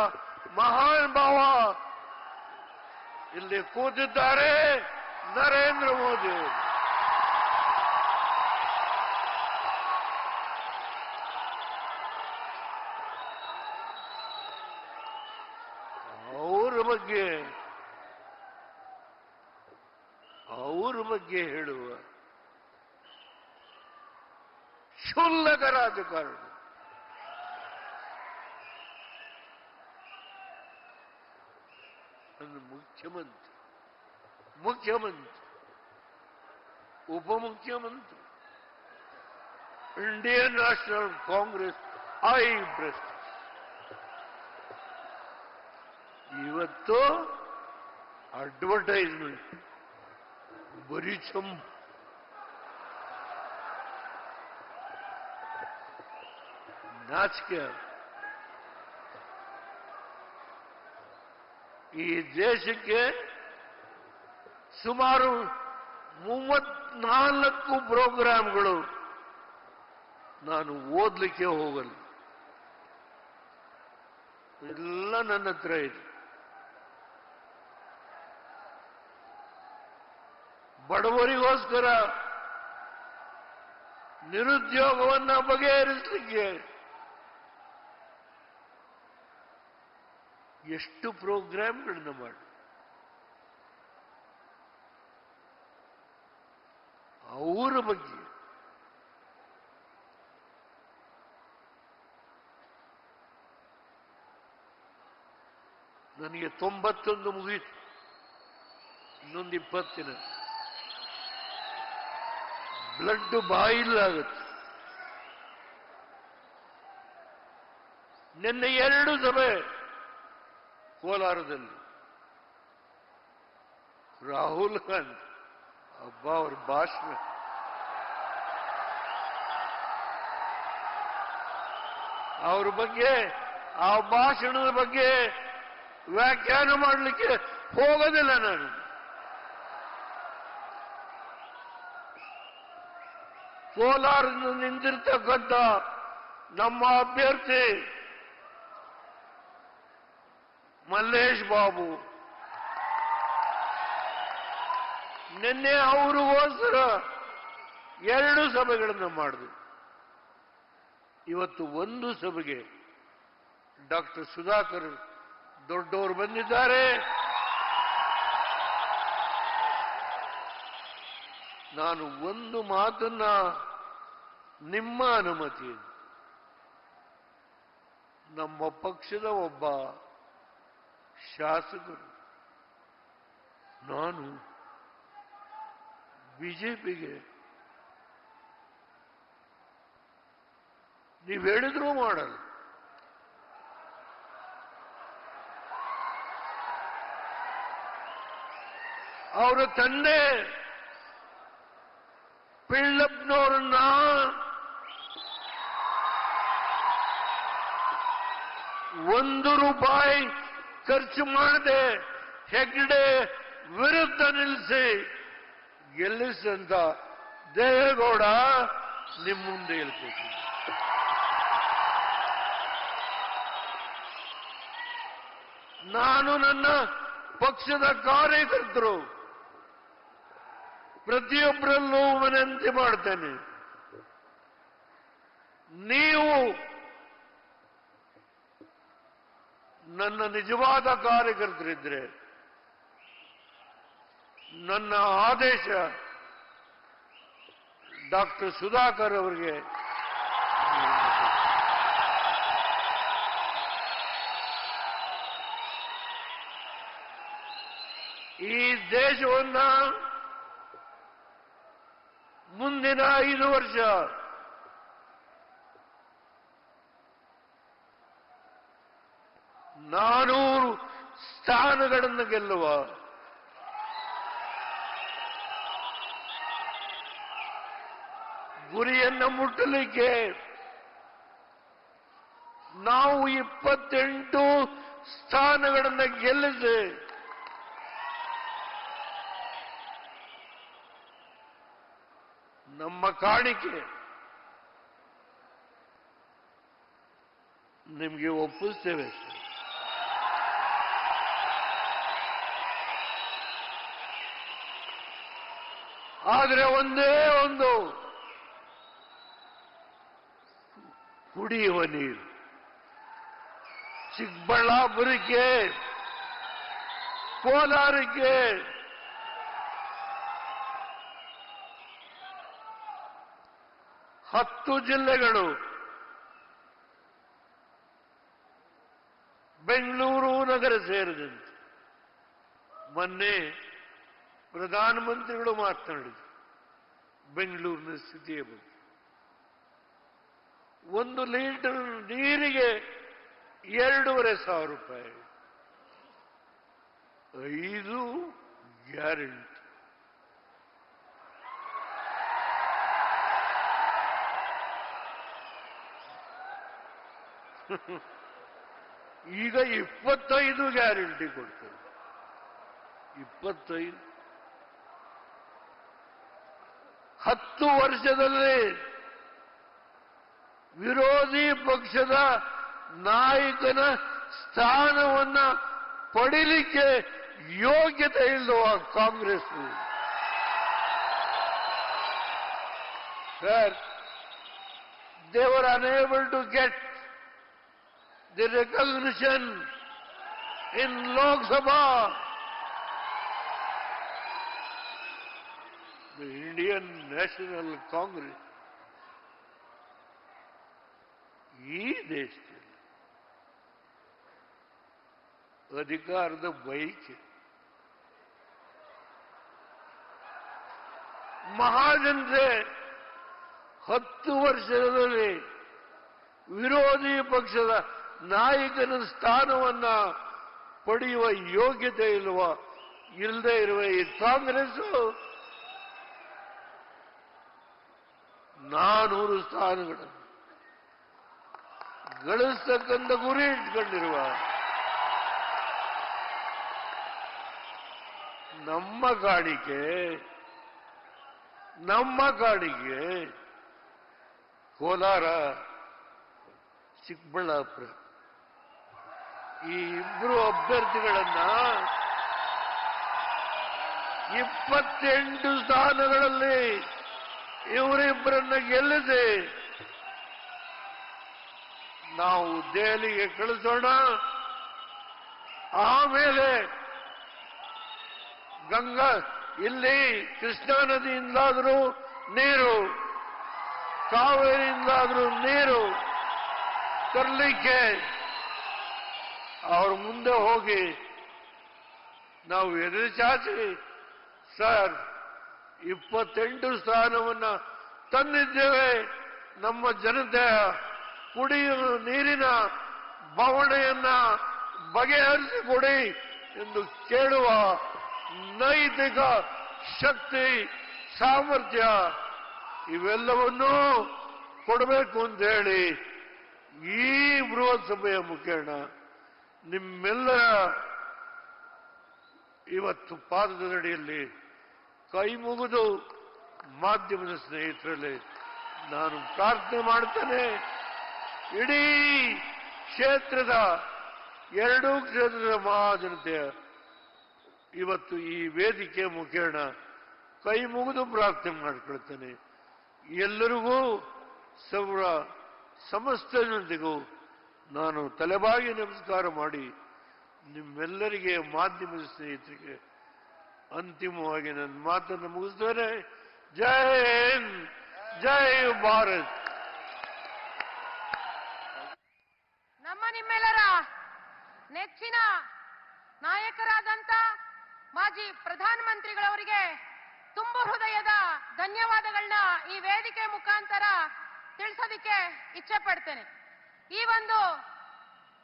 ಮಹಾನ್ ಭಾವ ಇಲ್ಲಿ ಕೂತಿದ್ದಾರೆ, ನರೇಂದ್ರ ಮೋದಿ. ಅವ್ರ ಬಗ್ಗೆ ಹೇಳುವ ಕ್ಷುಲ್ಲಕ ರಾಜಕಾರಣ. ಮುಖ್ಯಮಂತ್ರಿ, ಉಪಮುಖ್ಯಮಂತ್ರಿ, ಇಂಡಿಯನ್ ನ್ಯಾಷನಲ್ ಕಾಂಗ್ರೆಸ್ ಪ್ರೆಸಿಡೆಂಟ್. ಇವತ್ತು ಅಡ್ವರ್ಟೈಸ್ಮೆಂಟ್ ಬರೀ ಚಂಬು. ನಾಚಿಕೆ. ಈ ದೇಶಕ್ಕೆ ಸುಮಾರು 34 ಪ್ರೋಗ್ರಾಂಗಳು ನಾನು ಓದಲಿಕ್ಕೆ ಹೋಗಲ್ಲ, ಎಲ್ಲ ನನ್ನ ಹತ್ರ ಇದೆ. ಬಡವರಿಗೋಸ್ಕರ, ನಿರುದ್ಯೋಗವನ್ನ ಬಗೆಹರಿಸಲಿಕ್ಕೆ ಎಷ್ಟು ಪ್ರೋಗ್ರಾಮ್ಗಳನ್ನ ಮಾಡಿ ಅವರ ಬಗ್ಗೆ ನನಗೆ 91 ಮುಗಿಯಿತು, ಇನ್ನೊಂದು 20 ದಿನ ಬ್ಲಡ್ ಬಾಯಿಲಾಗುತ್ತೆ. ನಿನ್ನೆ 2 ಸಭೆ ಕೋಲಾರದಲ್ಲಿ. ರಾಹುಲ್ ಗಾಂಧಿ ಹಬ್ಬ ಅವ್ರ ಭಾಷಣ ಅವ್ರ ಬಗ್ಗೆ, ಆ ಭಾಷಣದ ಬಗ್ಗೆ ವ್ಯಾಖ್ಯಾನ ಮಾಡಲಿಕ್ಕೆ ಹೋಗೋದಿಲ್ಲ ನಾನು. ಕೋಲಾರದಿಂದ ನಿಂತಿರ್ತಕ್ಕಂಥ ನಮ್ಮ ಅಭ್ಯರ್ಥಿ ಮಲ್ಲೇಶ್ ಬಾಬು, ನಿನ್ನೆ ಅವ್ರಿಗೋಸ್ಕರ 2 ಸಭೆಗಳನ್ನು ಮಾಡಿದ್ರು. ಇವತ್ತು ಒಂದು ಸಭೆಗೆ ಡಾಕ್ಟರ್ ಸುಧಾಕರ್ ದೊಡ್ಡವರು ಬಂದಿದ್ದಾರೆ. ನಾನು ಒಂದು ಮಾತನ್ನ ನಿಮ್ಮ ಅನುಮತಿ, ನಮ್ಮ ಪಕ್ಷದ ಒಬ್ಬ ಶಾಸಕರು ನಾನು ಬಿಜೆಪಿಗೆ ನೀವು ಹೇಳಿದ್ರೂ ಮಾಡಲ್ಲ. ಅವರ ತಂದೆ ಪಿಳ್ಳಪ್ಪನವರನ್ನ ₹1 ಖರ್ಚು ಮಾಡದೆ ಹೆಗ್ಡೆ ವಿರುದ್ಧ ನಿಲ್ಲಿಸಿ ಗೆಲ್ಲಿಸಿದಂತ ದೇವೇಗೌಡ ನಿಮ್ಮ ಮುಂದೆ ಹೇಳ್ಬೇಕು. ನಾನು ನನ್ನ ಪಕ್ಷದ ಕಾರ್ಯಕರ್ತರು ಪ್ರತಿಯೊಬ್ಬರಲ್ಲೂ ವಿನಂತಿ ಮಾಡ್ತೇನೆ, ನೀವು ನನ್ನ ನಿಜವಾದ ಕಾರ್ಯಕರ್ತರಿದ್ರೆ ನನ್ನ ಆದೇಶ ಡಾಕ್ಟರ್ ಸುಧಾಕರ್ ಅವರಿಗೆ ಈ ದೇಶವನ್ನ ಮುಂದಿನ 5 ವರ್ಷ ನಾನೂರು ಸ್ಥಾನಗಳನ್ನು ಗೆಲ್ಲುವ ಗುರಿಯನ್ನು ಮುಟ್ಟಲಿಕ್ಕೆ ನಾವು 28 ಸ್ಥಾನಗಳನ್ನು ಗೆಲ್ಲಿಸಿ ನಮ್ಮ ಕಾಣಿಕೆ ನಿಮಗೆ ಒಪ್ಪಿಸ್ತೇವೆ. ಆದರೆ ಒಂದೇ ಒಂದು, ಕುಡಿಯುವ ನೀರು. ಚಿಕ್ಕಬಳ್ಳಾಪುರಕ್ಕೆ, ಕೋಲಾರಕ್ಕೆ, ಹತ್ತು ಜಿಲ್ಲೆಗಳು, ಬೆಂಗಳೂರು ನಗರ ಸೇರಿದಂತೆ. ಮೊನ್ನೆ ಪ್ರಧಾನಮಂತ್ರಿಗಳು ಮಾತನಾಡಿದರು ಬೆಂಗಳೂರಿನ ಸ್ಥಿತಿಯ ಬಗ್ಗೆ. 1 ಲೀಟರ್ ನೀರಿಗೆ ₹2,500, 5 ಗ್ಯಾರಂಟಿ. ಈಗ 25 ಗ್ಯಾರಂಟಿ ಕೊಡ್ತಾರೆ. 25 10 ವರ್ಷದಲ್ಲಿ ವಿರೋಧಿ ಪಕ್ಷದ ನಾಯಕನ ಸ್ಥಾನವನ್ನ ಪಡಿಲಿಕ್ಕೆ ಯೋಗ್ಯತೆ ಇಲ್ಲವ Congress Sir, they were unable to get the recognition in Lok Sabha. The Indian National Congress, ಈ ದೇಶದಲ್ಲಿ ಅಧಿಕಾರದ ಬಯಕೆ ಮಹಾಜನತೆ 10 ವರ್ಷದಲ್ಲಿ ವಿರೋಧಿ ಪಕ್ಷದ ನಾಯಕನ ಸ್ಥಾನವನ್ನ ಪಡೆಯುವ ಯೋಗ್ಯತೆ ಇಲ್ಲದೆ ಇರುವ ಈ ಕಾಂಗ್ರೆಸ್ 400 ಸ್ಥಾನಗಳನ್ನು ಗಳಿಸ್ತಕ್ಕಂಥ ಗುರಿ ಇಟ್ಕೊಂಡಿರುವ ನಮ್ಮ ಕಾಣಿಕೆ ಕೋಲಾರ ಚಿಕ್ಕಬಳ್ಳಾಪುರ ಈ ಇಬ್ಬರು ಅಭ್ಯರ್ಥಿಗಳನ್ನ 28 ಸ್ಥಾನಗಳಲ್ಲಿ ಇವರಿಬ್ಬರನ್ನ ಗೆಲ್ಲಿಸಿ ನಾವು ದೆಹಲಿಗೆ ಕಳಿಸೋಣ. ಆಮೇಲೆ ಇಲ್ಲಿ ಕೃಷ್ಣಾ ನದಿಯಿಂದಾದರೂ ನೀರು, ಕಾವೇರಿಯಿಂದಾದರೂ ನೀರು ತರಲಿಕ್ಕೆ ಅವ್ರ ಮುಂದೆ ಹೋಗಿ ನಾವು ಎದುರು ಚಾಚಿ, ಸರ್ 28 ಸ್ಥಾನವನ್ನ ತಂದಿದ್ದೇವೆ, ನಮ್ಮ ಜನತೆಯ ಕುಡಿಯುವ ನೀರಿನ ಬವಣೆಯನ್ನ ಬಗೆಹರಿಸಿಕೊಡಿ ಎಂದು ಕೇಳುವ ನೈತಿಕ ಶಕ್ತಿ, ಸಾಮರ್ಥ್ಯ ಇವೆಲ್ಲವನ್ನೂ ಕೊಡಬೇಕು ಅಂತ ಹೇಳಿ ಈ ಬೃಹತ್ ಸಭೆಯ ಮುಖೇನ ನಿಮ್ಮೆಲ್ಲರ ಇವತ್ತು ಪಾದದಡಿಯಲ್ಲಿ ಕೈ ಮುಗಿದು ಮಾಧ್ಯಮದ ಸ್ನೇಹಿತರಲ್ಲಿ ನಾನು ಪ್ರಾರ್ಥನೆ ಮಾಡ್ತೇನೆ. ಇಡೀ ಕ್ಷೇತ್ರದ 2 ಕ್ಷೇತ್ರದ ಮಹಾಜನತೆಯ ಇವತ್ತು ಈ ವೇದಿಕೆ ಮುಖೇನ ಕೈ ಮುಗಿದು ಪ್ರಾರ್ಥನೆ ಮಾಡಿಕೊಳ್ತೇನೆ. ಎಲ್ಲರಿಗೂ ಸಮಸ್ತ ಜನತೆಗೂ ನಾನು ತಲೆಬಾಗಿ ನಮಸ್ಕಾರ ಮಾಡಿ ನಿಮ್ಮೆಲ್ಲರಿಗೆ ಮಾಧ್ಯಮದ ಸ್ನೇಹಿತರಿಗೆ ಅಂತಿಮವಾಗಿ ನನ್ನ ಮಾತನ್ನು ಮುಗಿಸ್ತೇನೆ. ಜೈ ಹಿಂದ್, ಜೈ ಭಾರತ್. ನಿಮ್ಮೆಲ್ಲರ ನೆಚ್ಚಿನ ನಾಯಕರಾದಂತ ಮಾಜಿ ಪ್ರಧಾನಮಂತ್ರಿಗಳವರಿಗೆ ತುಂಬು ಹೃದಯದ ಧನ್ಯವಾದಗಳನ್ನ ಈ ವೇದಿಕೆ ಮುಖಾಂತರ ತಿಳಿಸೋದಿಕ್ಕೆ ಇಚ್ಛೆ ಪಡ್ತೇನೆ. ಈ ಒಂದು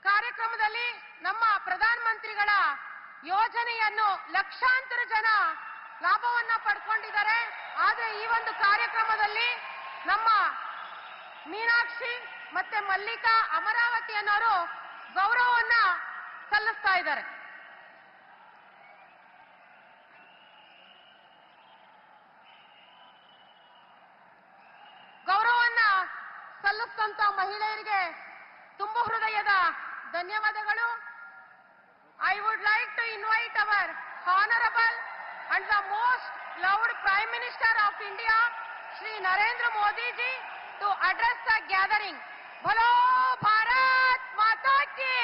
ಕಾರ್ಯಕ್ರಮದಲ್ಲಿ ನಮ್ಮ ಪ್ರಧಾನಮಂತ್ರಿಗಳ ಯೋಜನೆಯನ್ನು ಲಕ್ಷಾಂತರ ಜನ ಲಾಭವನ್ನ ಪಡ್ಕೊಂಡಿದ್ದಾರೆ. ಆದರೆ ಈ ಒಂದು ಕಾರ್ಯಕ್ರಮದಲ್ಲಿ ನಮ್ಮ ಮೀನಾಕ್ಷಿ ಮತ್ತೆ ಮಲ್ಲಿಕಾ ಅಮರಾವತಿ ಅನ್ನೋರು ಗೌರವವನ್ನ ಸಲ್ಲಿಸ್ತಾ ಇದ್ದಾರೆ. ಗೌರವವನ್ನ ಸಲ್ಲಿಸಿದಂತ ಮಹಿಳೆಯರಿಗೆ ತುಂಬು ಹೃದಯದ ಧನ್ಯವಾದಗಳು. I would like to invite our honorable and the most loved Prime Minister of India, Shri Narendra Modi ji, to address the gathering. Bolo Bharat Mata ki!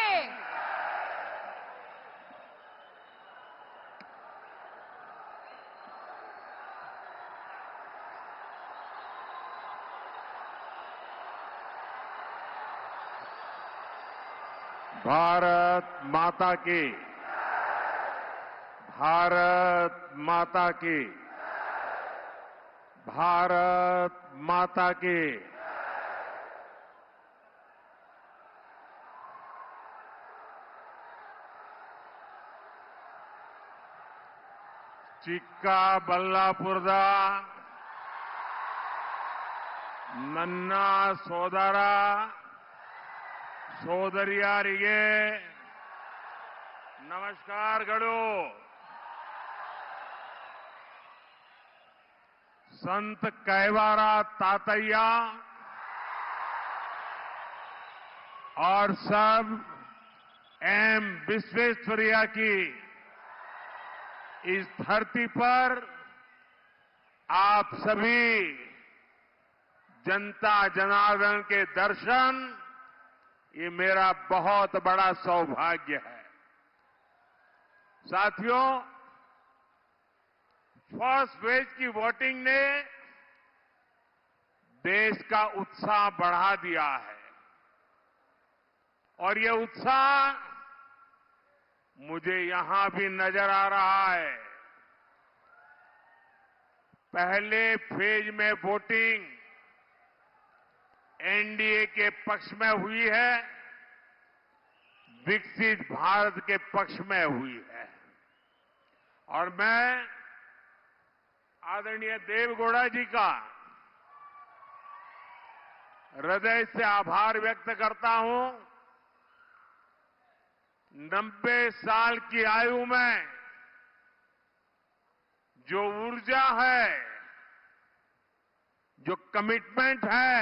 Bharat माता की, भारत माता की, भारत माता की। ಚಿಕ್ಕಬಳ್ಳಾಪುರದ ನನ್ನ ಸೋದರ ಸೋದರಿಯರಿಗೆ ನಮಸ್ಕಾರಗಳು. संत कैवारा तातैया और सब एम विश्वेश्वरैया की इस धरती पर आप सभी जनता जनार्दन के दर्शन, ये मेरा बहुत बड़ा सौभाग्य है। साथियों, फर्स्ट फेज की वोटिंग ने देश का उत्साह बढ़ा दिया है और ये उत्साह मुझे यहां भी नजर आ रहा है। पहले फेज में वोटिंग एनडीए के पक्ष में हुई है, विकसित भारत के पक्ष में हुई है और मैं आदरणीय देवेगौड़ा जी का हृदय से आभार व्यक्त करता हूं। 90 साल की आयु में जो ऊर्जा है, जो कमिटमेंट है,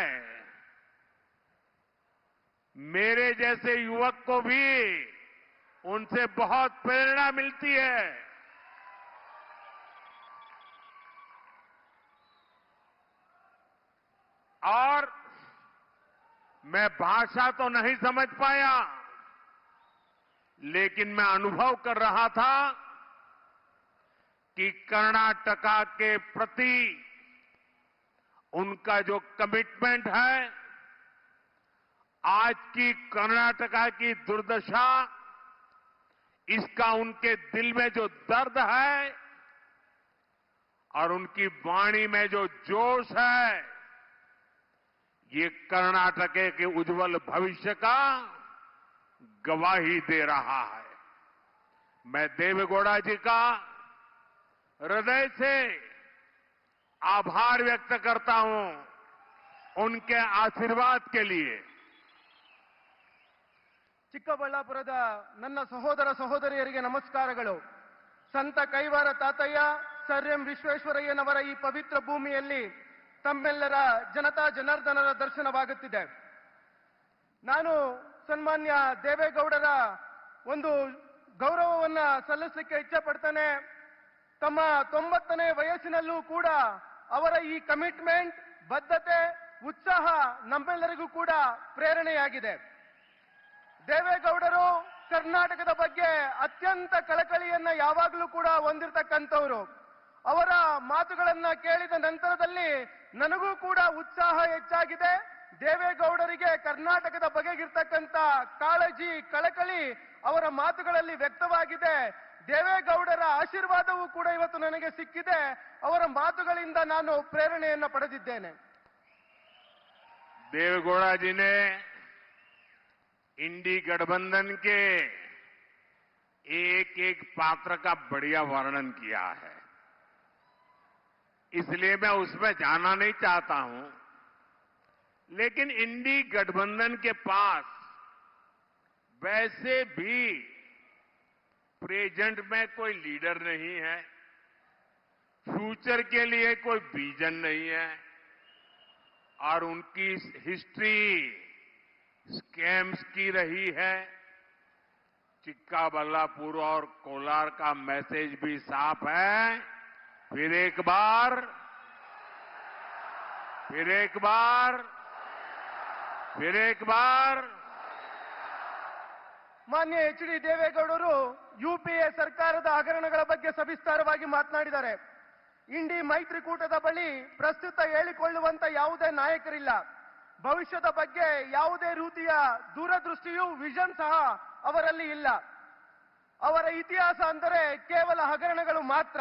मेरे जैसे युवक को भी उनसे बहुत प्रेरणा मिलती है। और मैं भाषा तो नहीं समझ पाया, लेकिन मैं अनुभव कर रहा था कि कर्नाटका के प्रति उनका जो कमिटमेंट है, आज की कर्नाटका की दुर्दशा, इसका उनके दिल में जो दर्द है और उनकी वाणी में जो जोश है, ये कर्नाटक के उज्जवल भविष्य का गवाही दे रहा है। मैं देवेगौड़ा जी का हृदय से आभार व्यक्त करता हूं उनके आशीर्वाद के लिए। ಚಿಕ್ಕಬಳ್ಳಾಪುರದ ನನ್ನ ಸಹೋದರ ಸಹೋದರಿಯರಿಗೆ ನಮಸ್ಕಾರಗಳು. ಸಂತ ಕೈವಾರ ತಾತಯ್ಯ ಸರ್ ಎಂ ವಿಶ್ವೇಶ್ವರಯ್ಯನವರ ಈ ಪವಿತ್ರ ಭೂಮಿಯಲ್ಲಿ ತಮ್ಮೆಲ್ಲರ ಜನತಾ ಜನಾರ್ದನರ ದರ್ಶನವಾಗುತ್ತಿದೆ. ನಾನು ಸನ್ಮಾನ್ಯ ದೇವೇಗೌಡರ ಒಂದು ಗೌರವವನ್ನ ಸಲ್ಲಿಸಲಿಕ್ಕೆ ಇಚ್ಛೆ ಪಡ್ತೇನೆ. ತಮ್ಮ 90ನೇ ವಯಸ್ಸಿನಲ್ಲೂ ಕೂಡ ಅವರ ಈ ಕಮಿಟ್ಮೆಂಟ್, ಬದ್ಧತೆ, ಉತ್ಸಾಹ ನಮ್ಮೆಲ್ಲರಿಗೂ ಕೂಡ ಪ್ರೇರಣೆಯಾಗಿದೆ. ದೇವೇಗೌಡರು ಕರ್ನಾಟಕದ ಬಗ್ಗೆ ಅತ್ಯಂತ ಕಳಕಳಿಯನ್ನ ಯಾವಾಗಲೂ ಕೂಡ ಹೊಂದಿರತಕ್ಕಂಥವರು. ಅವರ ಮಾತುಗಳನ್ನ ಕೇಳಿದ ನಂತರದಲ್ಲಿ ನನಗೂ ಕೂಡ ಉತ್ಸಾಹ ಹೆಚ್ಚಾಗಿದೆ. ದೇವೇಗೌಡರಿಗೆ ಕರ್ನಾಟಕದ ಬಗೆಗಿರ್ತಕ್ಕಂಥ ಕಾಳಜಿ, ಕಳಕಳಿ ಅವರ ಮಾತುಗಳಲ್ಲಿ ವ್ಯಕ್ತವಾಗಿದೆ. ದೇವೇಗೌಡರ ಆಶೀರ್ವಾದವೂ ಕೂಡ ಇವತ್ತು ನನಗೆ ಸಿಕ್ಕಿದೆ. ಅವರ ಮಾತುಗಳಿಂದ ನಾನು ಪ್ರೇರಣೆಯನ್ನ ಪಡೆದಿದ್ದೇನೆ. देवेगौड़ा जी ने इंडी गठबंधन के एक एक पात्र का बढ़िया वर्णन किया है, इसलिए मैं उसमें जाना नहीं चाहता हूं। लेकिन इंडी गठबंधन के पास वैसे भी प्रेजेंट में कोई लीडर नहीं है, फ्यूचर के लिए कोई विजन नहीं है और उनकी हिस्ट्री स्कैम्स की रही है। चिक्काबल्लापुर और कोलार का मैसेज भी साफ है। फिर एक बार ಮಾನ್ಯ ಎಚ್ ಡಿ ದೇವೇಗೌಡರು ಯುಪಿಎ ಸರ್ಕಾರದ ಹಗರಣಗಳ ಬಗ್ಗೆ ಸವಿಸ್ತಾರವಾಗಿ ಮಾತನಾಡಿದ್ದಾರೆ. ಇಂಡಿ ಮೈತ್ರಿಕೂಟದ ಬಳಿ ಪ್ರಸ್ತುತ ಹೇಳಿಕೊಳ್ಳುವಂತ ಯಾವುದೇ ನಾಯಕರಿಲ್ಲ. ಭವಿಷ್ಯದ ಬಗ್ಗೆ ಯಾವುದೇ ರೀತಿಯ ದೂರದೃಷ್ಟಿಯೂ ವಿಷನ್ ಸಹ ಅವರಲ್ಲಿ ಇಲ್ಲ. ಅವರ ಇತಿಹಾಸ ಅಂದರೆ ಕೇವಲ ಹಗರಣಗಳು ಮಾತ್ರ.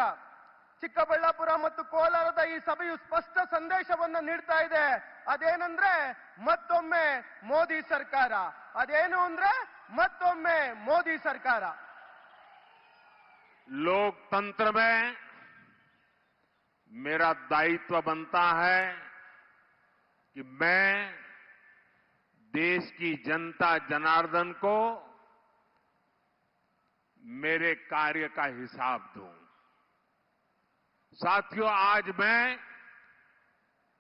ಚಿಕ್ಕಬಳ್ಳಾಪುರ ಮತ್ತು ಕೋಲಾರದ ಈ ಸಭೆಯು ಸ್ಪಷ್ಟ ಸಂದೇಶವನ್ನು ನೀಡ್ತಾ ಇದೆ. ಅದೇನಂದ್ರೆ ಮತ್ತೊಮ್ಮೆ ಮೋದಿ ಸರ್ಕಾರ. ಅದೇನು ಅಂದ್ರೆ ಮತ್ತೊಮ್ಮೆ ಮೋದಿ ಸರ್ಕಾರ. लोकतंत्र में मेरा दायित्व बनता है कि मैं देश की जनता जनार्दन को मेरे कार्य का हिसाब दूं। साथियों, आज मैं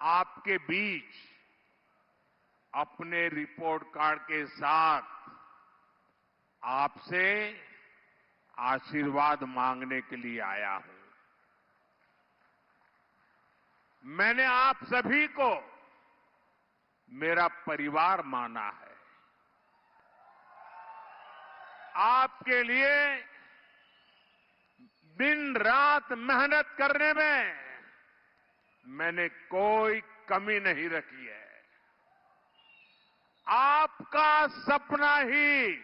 आपके बीच अपने रिपोर्ट कार्ड के साथ आपसे आशीर्वाद मांगने के लिए आया हूं। मैंने आप सभी को मेरा परिवार माना है। आपके लिए दिन रात मेहनत करने में मैंने कोई कमी नहीं रखी है। आपका सपना ही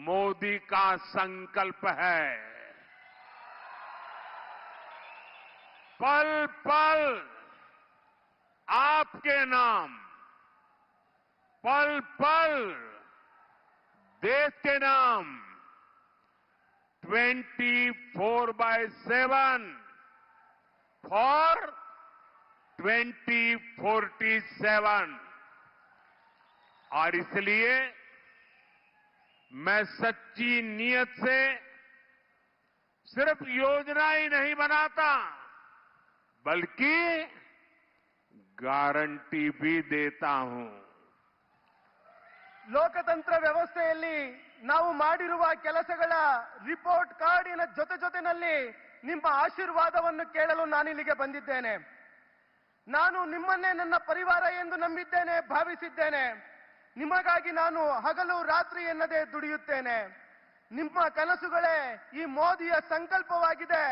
मोदी का संकल्प है। पल पल आपके नाम, पल पल देश के नाम, 24/7 फॉर 2047। और इसलिए मैं सच्ची नीयत से सिर्फ योजना ही नहीं बनाता, बल्कि गारंटी भी देता हूं। ಲೋಕತಂತ್ರ ವ್ಯವಸ್ಥೆಯಲ್ಲಿ ನಾವು ಮಾಡಿರುವ ಕೆಲಸಗಳ ರಿಪೋರ್ಟ್ ಕಾರ್ಡಿನ ಜೊತೆನಲ್ಲಿ ನಿಮ್ಮ ಆಶೀರ್ವಾದವನ್ನು ಕೇಳಲು ನಾನಿಲ್ಲಿಗೆ ಬಂದಿದ್ದೇನೆ. ನಾನು ನಿಮ್ಮನ್ನೇ ನನ್ನ ಪರಿವಾರ ಎಂದು ನಂಬಿದ್ದೇನೆ, ಭಾವಿಸಿದ್ದೇನೆ. ನಿಮಗಾಗಿ ನಾನು ಹಗಲು ರಾತ್ರಿ ಎನ್ನದೇ ದುಡಿಯುತ್ತೇನೆ. ನಿಮ್ಮ ಕನಸುಗಳೇ ಈ ಮೋದಿಯ ಸಂಕಲ್ಪವಾಗಿದೆ.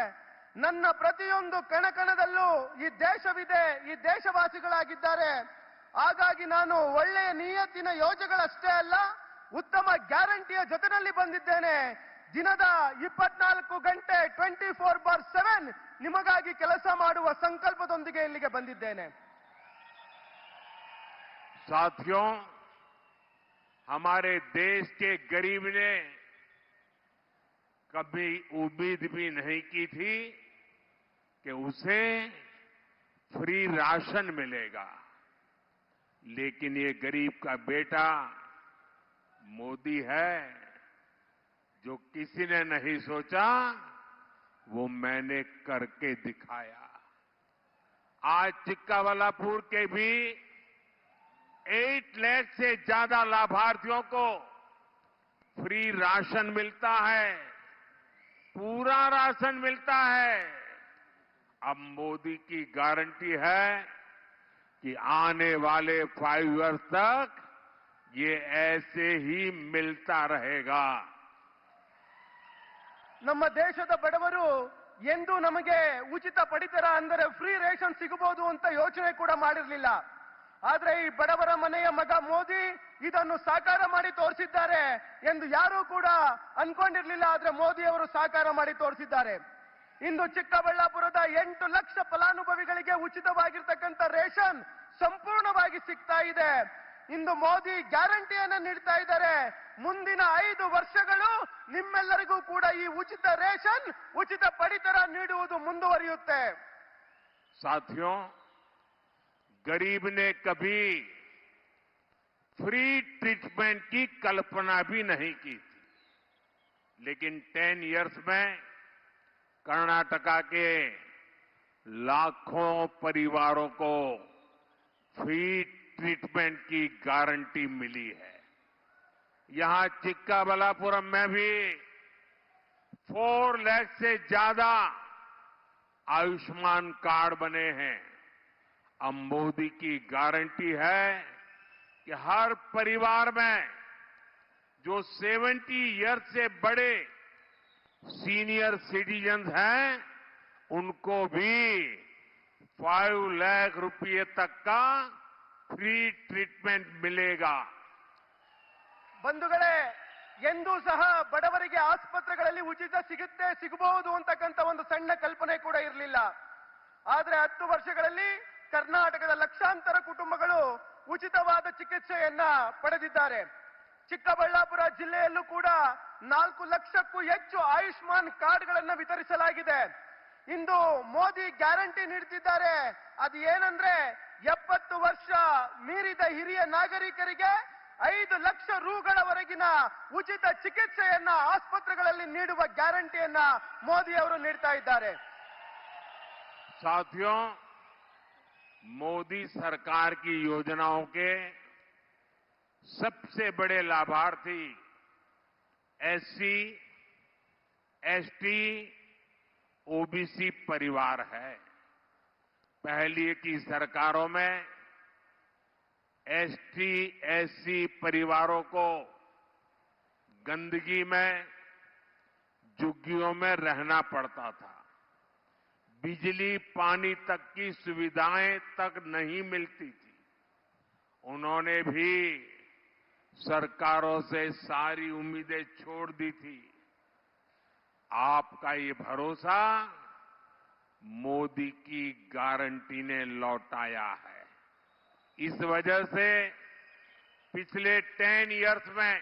ನನ್ನ ಪ್ರತಿಯೊಂದು ಕಣಕಣದಲ್ಲೂ ಈ ದೇಶವಿದೆ, ಈ ದೇಶವಾಸಿಗಳಾಗಿದ್ದಾರೆ. ಹಾಗಾಗಿ ನಾನು ಒಳ್ಳೆಯ ನಿಯತ್ತಿನ ಯೋಜನೆಗಳಷ್ಟೇ ಅಲ್ಲ, ಉತ್ತಮ ಗ್ಯಾರಂಟಿಯ ಜೊತೆಯಲ್ಲಿ ಬಂದಿದ್ದೇನೆ. ದಿನದ 24 ಗಂಟೆ 24/7 ನಿಮಗಾಗಿ ಕೆಲಸ ಮಾಡುವ ಸಂಕಲ್ಪದೊಂದಿಗೆ ಇಲ್ಲಿಗೆ ಬಂದಿದ್ದೇನೆ. साथियों, हमारे देश के गरीब ने कभी उम्मीद भी नहीं की थी कि उसे फ्री राशन मिलेगा, लेकिन ये गरीब का बेटा मोदी है, जो किसी ने नहीं सोचा वो मैंने करके दिखाया। आज चिक्काबल्लापुर के भी 8 लाख से ज्यादा लाभार्थियों को फ्री राशन मिलता है, पूरा राशन मिलता है। अब मोदी की गारंटी है कि आने वाले 5 इयर्स तक ये ऐसे ही मिलता रहेगा। ನಮ್ಮ ದೇಶದ ಬಡವರು ಎಂದು ನಮಗೆ ಉಚಿತ ಪಡಿತರ ಅಂದರೆ ಫ್ರೀ ರೇಷನ್ ಸಿಗಬಹುದು ಅಂತ ಯೋಚನೆ ಕೂಡ ಮಾಡಿರಲಿಲ್ಲ. ಆದ್ರೆ ಈ ಬಡವರ ಮನೆಯ ಮಗ ಮೋದಿ ಇದನ್ನು ಸಾಕಾರ ಮಾಡಿ ತೋರಿಸಿದ್ದಾರೆ ಎಂದು ಯಾರೂ ಕೂಡ ಅನ್ಕೊಂಡಿರ್ಲಿಲ್ಲ. ಆದ್ರೆ ಮೋದಿ ಅವರು ಸಾಕಾರ ಮಾಡಿ ತೋರಿಸಿದ್ದಾರೆ. ಇಂದು ಚಿಕ್ಕಬಳ್ಳಾಪುರದ 8 ಲಕ್ಷ ಫಲಾನುಭವಿಗಳಿಗೆ ಉಚಿತವಾಗಿರ್ತಕ್ಕಂಥ ರೇಷನ್ ಸಂಪೂರ್ಣವಾಗಿ ಸಿಗ್ತಾ ಇದೆ. ಇಂದು ಮೋದಿ ಗ್ಯಾರಂಟಿಯನ್ನು ನೀಡ್ತಾ ಇದ್ದಾರೆ. ಮುಂದಿನ 5 ವರ್ಷಗಳು ನಿಮ್ಮೆಲ್ಲರಿಗೂ ಕೂಡ ಈ ಉಚಿತ ರೇಷನ್, ಉಚಿತ ಪಡಿತರ ನೀಡುವುದು ಮುಂದುವರಿಯುತ್ತೆ. साथियों, गरीब ने कभी फ्री ट्रीटमेंट की कल्पना भी नहीं की थी, लेकिन 10 इयर्स में कर्नाटका के लाखों परिवारों को फ्री ट्रीटमेंट की गारंटी मिली है। यहां चिक्काबल्लापुरम में भी 4 लाख से ज्यादा आयुष्मान कार्ड बने हैं। अब मोदी की गारंटी है कि हर परिवार में जो 70 इयर्स से बड़े सीनियर सिटीजन्स हैं, उनको भी 5 लाख रुपये तक का फ्री ट्रीटमेंट मिलेगा। ಬಂಧುಗಳೇ, ಎಂದೂ ಸಹ ಬಡವರಿಗೆ ಆಸ್ಪತ್ರೆಗಳಲ್ಲಿ ಉಚಿತ ಸಿಗಬಹುದು ಅಂತಕ್ಕಂಥ ಒಂದು ಸಣ್ಣ ಕಲ್ಪನೆ ಕೂಡ ಇರಲಿಲ್ಲ. ಆದ್ರೆ 10 ವರ್ಷಗಳಲ್ಲಿ ಕರ್ನಾಟಕದ ಲಕ್ಷಾಂತರ ಕುಟುಂಬಗಳು ಉಚಿತವಾದ ಚಿಕಿತ್ಸೆಯನ್ನ ಪಡೆದಿದ್ದಾರೆ. ಚಿಕ್ಕಬಳ್ಳಾಪುರ ಜಿಲ್ಲೆಯಲ್ಲೂ ಕೂಡ 4 ಲಕ್ಷಕ್ಕೂ ಹೆಚ್ಚು ಆಯುಷ್ಮಾನ್ ಕಾರ್ಡ್ಗಳನ್ನು ವಿತರಿಸಲಾಗಿದೆ. ಇಂದು ಮೋದಿ ಗ್ಯಾರಂಟಿ ನೀಡುತ್ತಿದ್ದಾರೆ. ಅದು ಏನಂದ್ರೆ 70 ವರ್ಷ ಮೀರಿದ ಹಿರಿಯ ನಾಗರಿಕರಿಗೆ 5 ಲಕ್ಷ ರೂಗಳವರೆಗಿನ ಉಚಿತ ಚಿಕಿತ್ಸೆಯನ್ನ ಆಸ್ಪತ್ರೆಗಳಲ್ಲಿ ನೀಡುವ ಗ್ಯಾರಂಟಿಯನ್ನ ಮೋದಿ ಅವರು ನೀಡ್ತಾ ಇದ್ದಾರೆ. साथियों, मोदी सरकार की योजनाओं के सबसे बड़े लाभार्थी एससी, एसटी, ओबीसी परिवार है। पहले की सरकारों में एसटी एससी परिवारों को गंदगी में, झुग्गियों में रहना पड़ता था। बिजली पानी तक की सुविधाएं तक नहीं मिलती थी। उन्होंने भी सरकारों से सारी उम्मीदें छोड़ दी थी। आपका ये भरोसा मोदी की गारंटी ने लौटाया है। इस वजह से पिछले 10 इयर्स में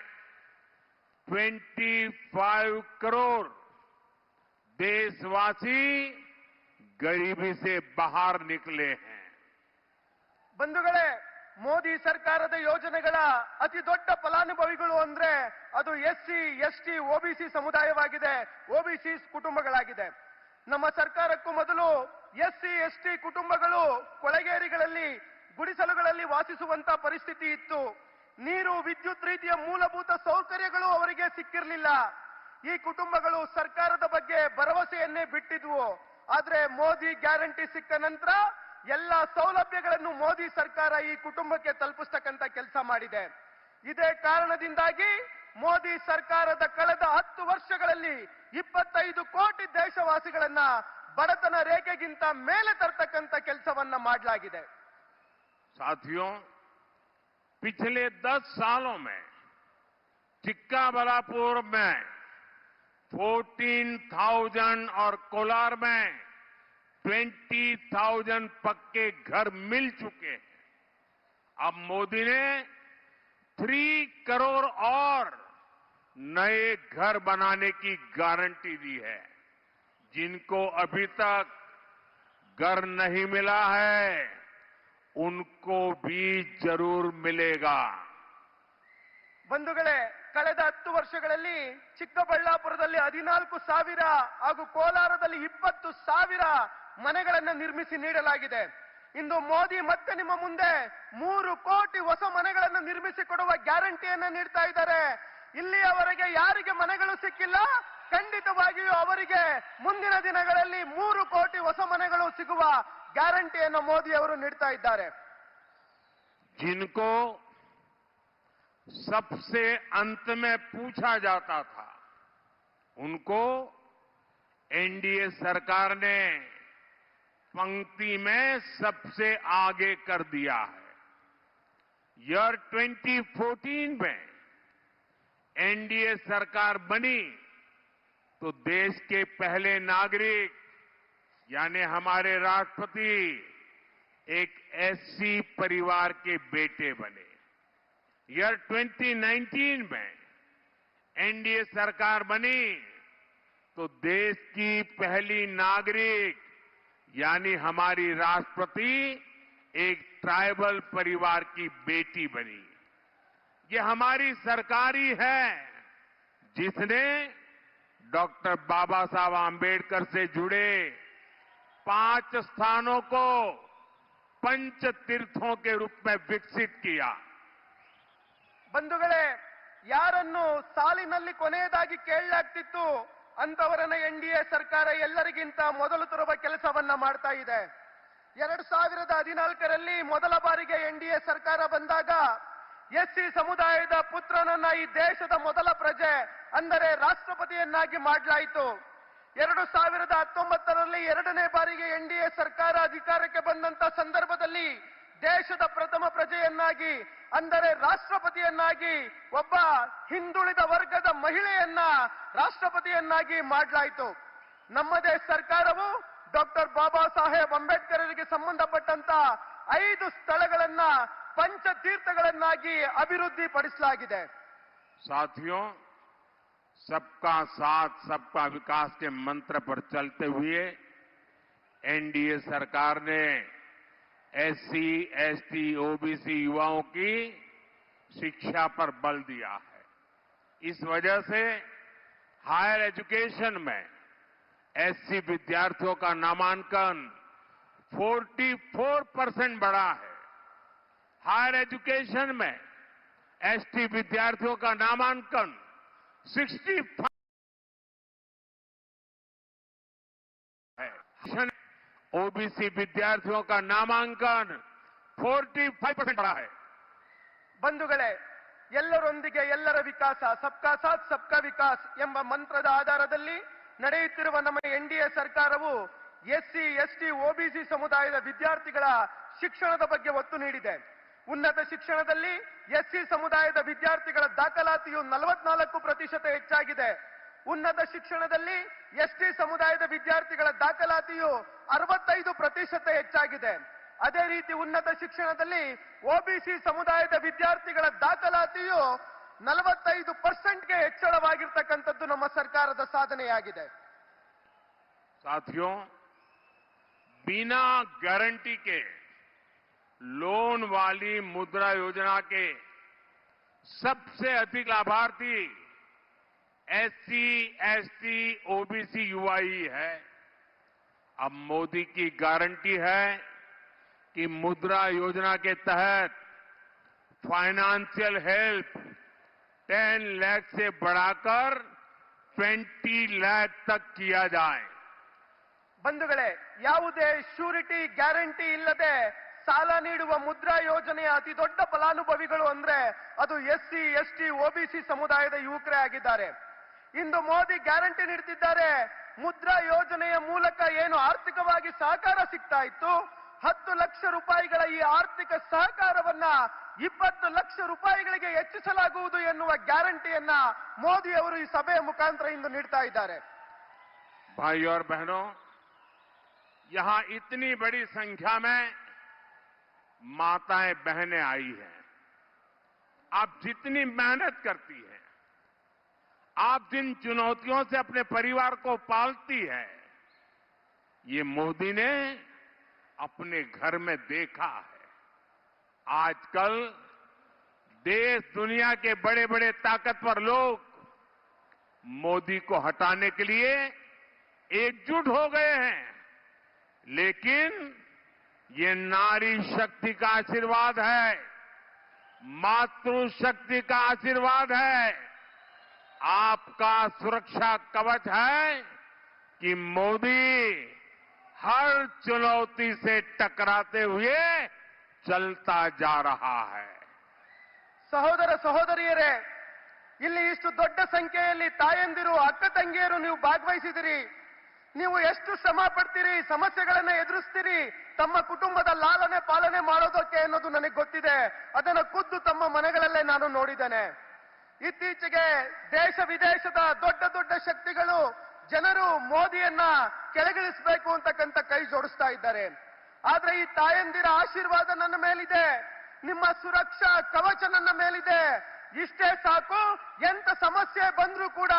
25 करोड़ देशवासी गरीबी से बाहर निकले हैं। ಬಂಧುಗಳೇ, ಮೋದಿ ಸರ್ಕಾರದ ಯೋಜನೆಗಳ ಅತಿ ದೊಡ್ಡ ಫಲಾನುಭವಿಗಳು ಅಂದ್ರೆ ಅದು ಎಸ್ಸಿ ಎಸ್ಟಿ ಒಬಿಸಿ ಸಮುದಾಯವಾಗಿದೆ, ಒಬಿಸಿ ಕುಟುಂಬಗಳಾಗಿದೆ. ನಮ್ಮ ಸರ್ಕಾರಕ್ಕೂ ಮೊದಲು ಎಸ್ಸಿ ಎಸ್ಟಿ ಕುಟುಂಬಗಳು ಕೊಳೆಗೇರಿಗಳಲ್ಲಿ, ಗುಡಿಸಲುಗಳಲ್ಲಿ ವಾಸಿಸುವಂತ ಪರಿಸ್ಥಿತಿ ಇತ್ತು. ನೀರು, ವಿದ್ಯುತ್ ರೀತಿಯ ಮೂಲಭೂತ ಸೌಕರ್ಯಗಳು ಅವರಿಗೆ ಸಿಕ್ಕಿರಲಿಲ್ಲ. ಈ ಕುಟುಂಬಗಳು ಸರ್ಕಾರದ ಬಗ್ಗೆ ಭರವಸೆಯನ್ನೇ ಬಿಟ್ಟಿದ್ವು. ಆದ್ರೆ ಮೋದಿ ಗ್ಯಾರಂಟಿ ಸಿಕ್ಕ ನಂತರ ಎಲ್ಲ ಸೌಲಭ್ಯಗಳನ್ನು ಮೋದಿ ಸರ್ಕಾರ ಈ ಕುಟುಂಬಕ್ಕೆ ತಲುಪಿಸ್ತಕ್ಕಂತ ಕೆಲಸ ಮಾಡಿದೆ. ಇದೇ ಕಾರಣದಿಂದಾಗಿ ಮೋದಿ ಸರ್ಕಾರದ ಕಳೆದ 10 ವರ್ಷಗಳಲ್ಲಿ 25 ಕೋಟಿ ದೇಶವಾಸಿಗಳನ್ನ ಬಡತನ ರೇಖೆಗಿಂತ ಮೇಲೆ ತರ್ತಕ್ಕಂತ ಕೆಲಸವನ್ನ ಮಾಡಲಾಗಿದೆ. साथियों, पिछले 10 सालों में चिक्काबलापुर में 14,000 और कोलार में 20,000 पक्के घर मिल चुके हैं। अब मोदी ने 3 करोड़ और नए घर बनाने की गारंटी दी है। जिनको अभी तक घर नहीं मिला है उनको भी जरूर मिलेगा। ಬಂಧುಗಳೇ, ಕಳೆದ 10 ವರ್ಷಗಳಲ್ಲಿ ಚಿಕ್ಕಬಳ್ಳಾಪುರದಲ್ಲಿ 14,000 ಹಾಗೂ ಕೋಲಾರದಲ್ಲಿ 20,000 ಮನೆಗಳನ್ನು ನಿರ್ಮಿಸಿ ನೀಡಲಾಗಿದೆ. ಇಂದು ಮೋದಿ ಮತ್ತೆ ನಿಮ್ಮ ಮುಂದೆ 3 ಕೋಟಿ ಹೊಸ ಮನೆಗಳನ್ನು ನಿರ್ಮಿಸಿ ಕೊಡುವ ಗ್ಯಾರಂಟಿಯನ್ನ ನೀಡ್ತಾ ಇದ್ದಾರೆ. ಇಲ್ಲಿಯವರೆಗೆ ಯಾರಿಗೆ ಮನೆಗಳು ಸಿಕ್ಕಿಲ್ಲ, ಖಂಡಿತವಾಗಿಯೂ ಅವರಿಗೆ ಮುಂದಿನ ದಿನಗಳಲ್ಲಿ 3 ಕೋಟಿ ಹೊಸ ಮನೆಗಳು ಸಿಗುವ ಗ್ಯಾರಂಟಿಯನ್ನು ಮೋದಿ ಅವರು ನೀಡ್ತಾ ಇದ್ದಾರೆ. जिनको सबसे अंत में पूछा जाता था उनको एनडीए सरकार ने पंक्ति में सबसे आगे कर दिया है। ईयर 2014 में एनडीए सरकार बनी तो देश के पहले नागरिक यानी हमारे राष्ट्रपति एक एससी परिवार के बेटे बने। ईयर 2019 में एनडीए सरकार बनी तो देश की पहली नागरिक यानी हमारी राष्ट्रपति एक ट्राइबल परिवार की बेटी बनी। ये हमारी सरकार ही है जिसने डॉक्टर बाबा साहब आंबेडकर से जुड़े 5 स्थानों को पंच तीर्थों के रूप में विकसित किया। ಬಂಧುಗಳೇ, ಯಾರನ್ನು ಸಾಲಿನಲ್ಲಿ ಕೊನೆಯದಾಗಿ ಕೇಳಲಾಗ್ತಿತ್ತು ಅಂತವರನ್ನ ಎನ್ಡಿಎ ಸರ್ಕಾರ ಎಲ್ಲರಿಗಿಂತ ಮೊದಲು ತರುವ ಕೆಲಸವನ್ನ ಮಾಡ್ತಾ ಇದೆ. 2014ರಲ್ಲಿ ಮೊದಲ ಬಾರಿಗೆ ಎನ್ಡಿಎ ಸರ್ಕಾರ ಬಂದಾಗ ಎಸ್ಸಿ ಸಮುದಾಯದ ಪುತ್ರನನ್ನ ಈ ದೇಶದ ಮೊದಲ ಪ್ರಜೆ ಅಂದರೆ ರಾಷ್ಟ್ರಪತಿಯನ್ನಾಗಿ ಮಾಡಲಾಯಿತು. 2019ರಲ್ಲಿ ಎರಡನೇ ಬಾರಿಗೆ ಎನ್ಡಿಎ ಸರ್ಕಾರ ಅಧಿಕಾರಕ್ಕೆ ಬಂದಂತ ಸಂದರ್ಭದಲ್ಲಿ ದೇಶದ ಪ್ರಥಮ ಪ್ರಜೆಯನ್ನಾಗಿ ಅಂದರೆ ರಾಷ್ಟ್ರಪತಿಯನ್ನಾಗಿ ಒಬ್ಬ ಹಿಂದುಳಿದ ವರ್ಗದ ಮಹಿಳೆಯನ್ನ ರಾಷ್ಟ್ರಪತಿಯನ್ನಾಗಿ ಮಾಡಲಾಯಿತು. ನಮ್ಮದೇ ಸರ್ಕಾರವು ಡಾಕ್ಟರ್ ಬಾಬಾ ಸಾಹೇಬ್ ಅಂಬೇಡ್ಕರ್ಗೆ ಸಂಬಂಧಪಟ್ಟಂತ 5 ಸ್ಥಳಗಳನ್ನ ಪಂಚತೀರ್ಥಗಳನ್ನಾಗಿ ಅಭಿವೃದ್ಧಿ ಪಡಿಸಲಾಗಿದೆ. साथियों, सबका साथ सबका विकास के मंत्र पर चलते हुए एनडीए सरकार ने एससी, एसटी, ओबीसी युवाओं की शिक्षा पर बल दिया है। इस वजह से हायर एजुकेशन में एससी विद्यार्थियों का नामांकन 44% बढ़ा है। हायर एजुकेशन में एसटी विद्यार्थियों का नामांकन 65 है। ओबीसी विद्यार्थियों का नामांकन 45% बढ़ा है। ಬಂಧುಗಳೇ, ಎಲ್ಲರೊಂದಿಗೆ ಎಲ್ಲರ ವಿಕಾಸ, ಸಬ್ಕಾ ಸಾಥ್ ಸಬ್ಕಾ ವಿಕಾಸ್ ಎಂಬ ಮಂತ್ರದ ಆಧಾರದಲ್ಲಿ ನಡೆಯುತ್ತಿರುವ ನಮ್ಮ ಎನ್ಡಿಎ ಸರ್ಕಾರವು ಎಸ್ಸಿ, ಎಸ್ಟಿ, ಒಬಿಸಿ ಸಮುದಾಯದ ವಿದ್ಯಾರ್ಥಿಗಳ ಶಿಕ್ಷಣದ ಬಗ್ಗೆ ಒತ್ತು ನೀಡಿದೆ. ಉನ್ನತ ಶಿಕ್ಷಣದಲ್ಲಿ ಎಸ್ಸಿ ಸಮುದಾಯದ ವಿದ್ಯಾರ್ಥಿಗಳ ದಾಖಲಾತಿಯು 44% ಹೆಚ್ಚಾಗಿದೆ. ಉನ್ನತ ಶಿಕ್ಷಣದಲ್ಲಿ ಎಸ್ಟಿ ಸಮುದಾಯದ ವಿದ್ಯಾರ್ಥಿಗಳ ದಾಖಲಾತಿಯು 65% ಹೆಚ್ಚಾಗಿದೆ. ಅದೇ ರೀತಿ ಉನ್ನತ ಶಿಕ್ಷಣದಲ್ಲಿ ಒಬಿಸಿ ಸಮುದಾಯದ ವಿದ್ಯಾರ್ಥಿಗಳ ದಾಖಲಾತಿಯು 45%ಗೆ ಹೆಚ್ಚಳವಾಗಿರ್ತಕ್ಕಂಥದ್ದು ನಮ್ಮ ಸರ್ಕಾರದ ಸಾಧನೆಯಾಗಿದೆ. साथियों, बिना गारंटी के लोन वाली मुद्रा योजना के सबसे अधिक लाभार्थी एससी, एसटी, ओबीसी, युवा ही है. अब मोदी की गारंटी है कि मुद्रा योजना के तहत फाइनेंशियल हेल्प 10 लाख से बढ़ाकर 20 लाख तक किया जाए. ಬಂಧುಗಳೇ, ಯಾವುದೇ ಶ್ಯೂರಿಟಿ ಗ್ಯಾರಂಟಿ ಇಲ್ಲದೆ ಸಾಲ ನೀಡುವ ಮುದ್ರಾ ಯೋಜನೆಯ ಅತಿ ದೊಡ್ಡ ಫಲಾನುಭವಿಗಳು ಅಂದ್ರೆ ಅದು ಎಸ್ಸಿ, ಎಸ್ಟಿ, ಒಬಿಸಿ ಸಮುದಾಯದ ಯುವಕರೇ ಆಗಿದ್ದಾರೆ. ಇಂದು ಮೋದಿ ಗ್ಯಾರಂಟಿ ನೀಡುತ್ತಿದ್ದಾರೆ. ಮುದ್ರಾ ಯೋಜನೆಯ ಮೂಲಕ ಏನು ಆರ್ಥಿಕವಾಗಿ ಸಹಕಾರ ಸಿಗ್ತಾ ಇತ್ತು, 10 ಲಕ್ಷ ರೂಪಾಯಿಗಳ ಈ ಆರ್ಥಿಕ ಸಹಕಾರವನ್ನ 20 ಲಕ್ಷ ರೂಪಾಯಿಗಳಿಗೆ ಹೆಚ್ಚಿಸಲಾಗುವುದು ಎನ್ನುವ ಗ್ಯಾರಂಟಿಯನ್ನ ಮೋದಿ ಅವರು ಈ ಸಭೆಯ ಮುಖಾಂತರ ಇಂದು ನೀಡ್ತಾ ಇದ್ದಾರೆ. भाई और बहनों, यहां इतनी बड़ी संख्या में माताएं बहनें आई हैं. आप जितनी मेहनत करती हैं, आप जिन चुनौतियों से अपने परिवार को पालती है, ये मोदी ने अपने घर में देखा है. आजकल देश दुनिया के बड़े बड़े ताकतवर लोग मोदी को हटाने के लिए एकजुट हो गए हैं, लेकिन ये नारी शक्ति का आशीर्वाद है, मातृशक्ति का आशीर्वाद है, आपका सुरक्षा कवच है कि मोदी हर चुनौती से टकराते हुए चलता जा रहा है. ಸಹೋದರ ಸಹೋದರಿಯರೇ, ಇಲ್ಲಿ ಇಷ್ಟು ದೊಡ್ಡ ಸಂಖ್ಯೆಯಲ್ಲಿ ತಾಯಂದಿರು, ಅಕ್ಕ ತಂಗಿಯರು ನೀವು ಭಾಗವಹಿಸಿದಿರಿ. ನೀವು ಎಷ್ಟು ಶ್ರಮ ಪಡ್ತೀರಿ, ಸಮಸ್ಯೆಗಳನ್ನ ಎದುರಿಸ್ತೀರಿ ತಮ್ಮ ಕುಟುಂಬದ ಲಾಲನೆ ಪಾಲನೆ ಮಾಡೋದಕ್ಕೆ ಅನ್ನೋದು ನನಗೆ ಗೊತ್ತಿದೆ. ಅದನ್ನು ಖುದ್ದು ತಮ್ಮ ಮನೆಗಳಲ್ಲೇ ನಾನು ನೋಡಿದ್ದೇನೆ. ಇತ್ತೀಚೆಗೆ ದೇಶ ವಿದೇಶದ ದೊಡ್ಡ ದೊಡ್ಡ ಶಕ್ತಿಗಳು ಜನರು ಮೋದಿಯನ್ನ ಕೆಳಗಿಳಿಸಬೇಕು ಅಂತಕ್ಕಂಥ ಕೈ ಜೋಡಿಸ್ತಾ ಇದ್ದಾರೆ. ಆದ್ರೆ ಈ ತಾಯಂದಿರ ಆಶೀರ್ವಾದ ನನ್ನ ಮೇಲಿದೆ, ನಿಮ್ಮ ಸುರಕ್ಷಾ ಕವಚ ನನ್ನ ಮೇಲಿದೆ. ಇಷ್ಟೇ ಸಾಕು, ಎಂತ ಸಮಸ್ಯೆ ಬಂದ್ರೂ ಕೂಡ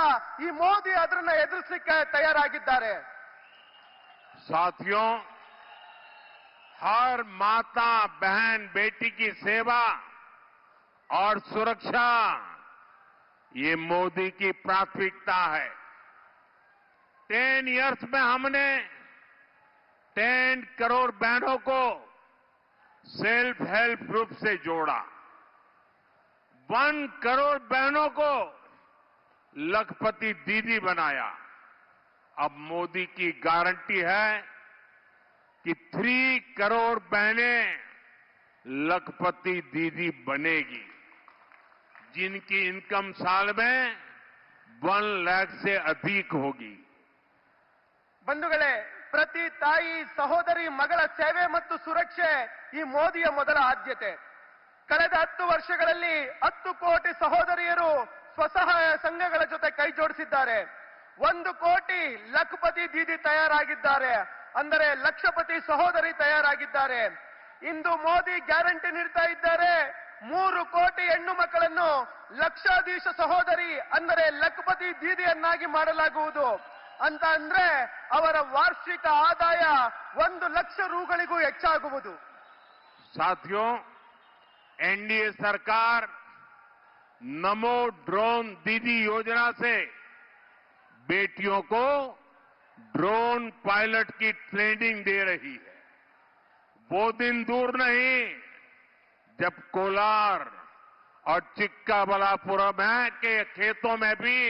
ಈ ಮೋದಿ ಅದನ್ನ ಎದುರಿಸಲಿಕ್ಕೆ ತಯಾರಾಗಿದ್ದಾರೆ. साथियों, हर माता, बहन, बेटी की सेवा और सुरक्षा ये मोदी की प्राथमिकता है. 10 इयर्स में हमने 10 करोड़ बहनों को सेल्फ हेल्प ग्रुप से जोड़ा. 1 करोड़ बहनों को लखपति दीदी बनाया. अब मोदी की गारंटी है कि 3 करोड़ बहनें लखपति दीदी बनेगी, जिनकी इनकम साल में 1 लाख से अधिक होगी. ಬಂಧುಗಳೇ, ಪ್ರತಿ ತಾಯಿ, ಸಹೋದರಿ, ಮಗಳ ಸೇವೆ ಮತ್ತು ಸುರಕ್ಷೆ ಈ ಮೋದಿಯ ಮೊದಲ ಆದ್ಯತೆ. ಕಳೆದ 10 ವರ್ಷಗಳಲ್ಲಿ 10 ಕೋಟಿ ಸಹೋದರಿಯರು ಸ್ವಸಹಾಯ ಸಂಘಗಳ ಜೊತೆ ಕೈ ಜೋಡಿಸಿದ್ದಾರೆ. 1 ಕೋಟಿ ಲಖಪತಿ ದೀದಿ ತಯಾರಾಗಿದ್ದಾರೆ, ಅಂದರೆ ಲಕ್ಷಪತಿ ಸಹೋದರಿ ತಯಾರಾಗಿದ್ದಾರೆ. ಇಂದು ಮೋದಿ ಗ್ಯಾರಂಟಿ ನೀಡ್ತಾ ಇದ್ದಾರೆ, 3 ಕೋಟಿ ಹೆಣ್ಣು ಮಕ್ಕಳನ್ನು ಲಕ್ಷಾಧೀಶ ಸಹೋದರಿ ಅಂದರೆ ಲಖಪತಿ ದೀದಿಯನ್ನಾಗಿ ಮಾಡಲಾಗುವುದು ಅಂತ. ಅಂದ್ರೆ ಅವರ ವಾರ್ಷಿಕ ಆದಾಯ 1 ಲಕ್ಷ ರೂಗಳಿಗೂ ಹೆಚ್ಚಾಗುವುದು. साथियों, एनडीए सरकार नमो ड्रोन दीदी योजना से बेटियों को ड्रोन पायलट की ट्रेनिंग दे रही है. वो दिन दूर नहीं जब कोलार और चिक्काबलापुरम के खेतों में भी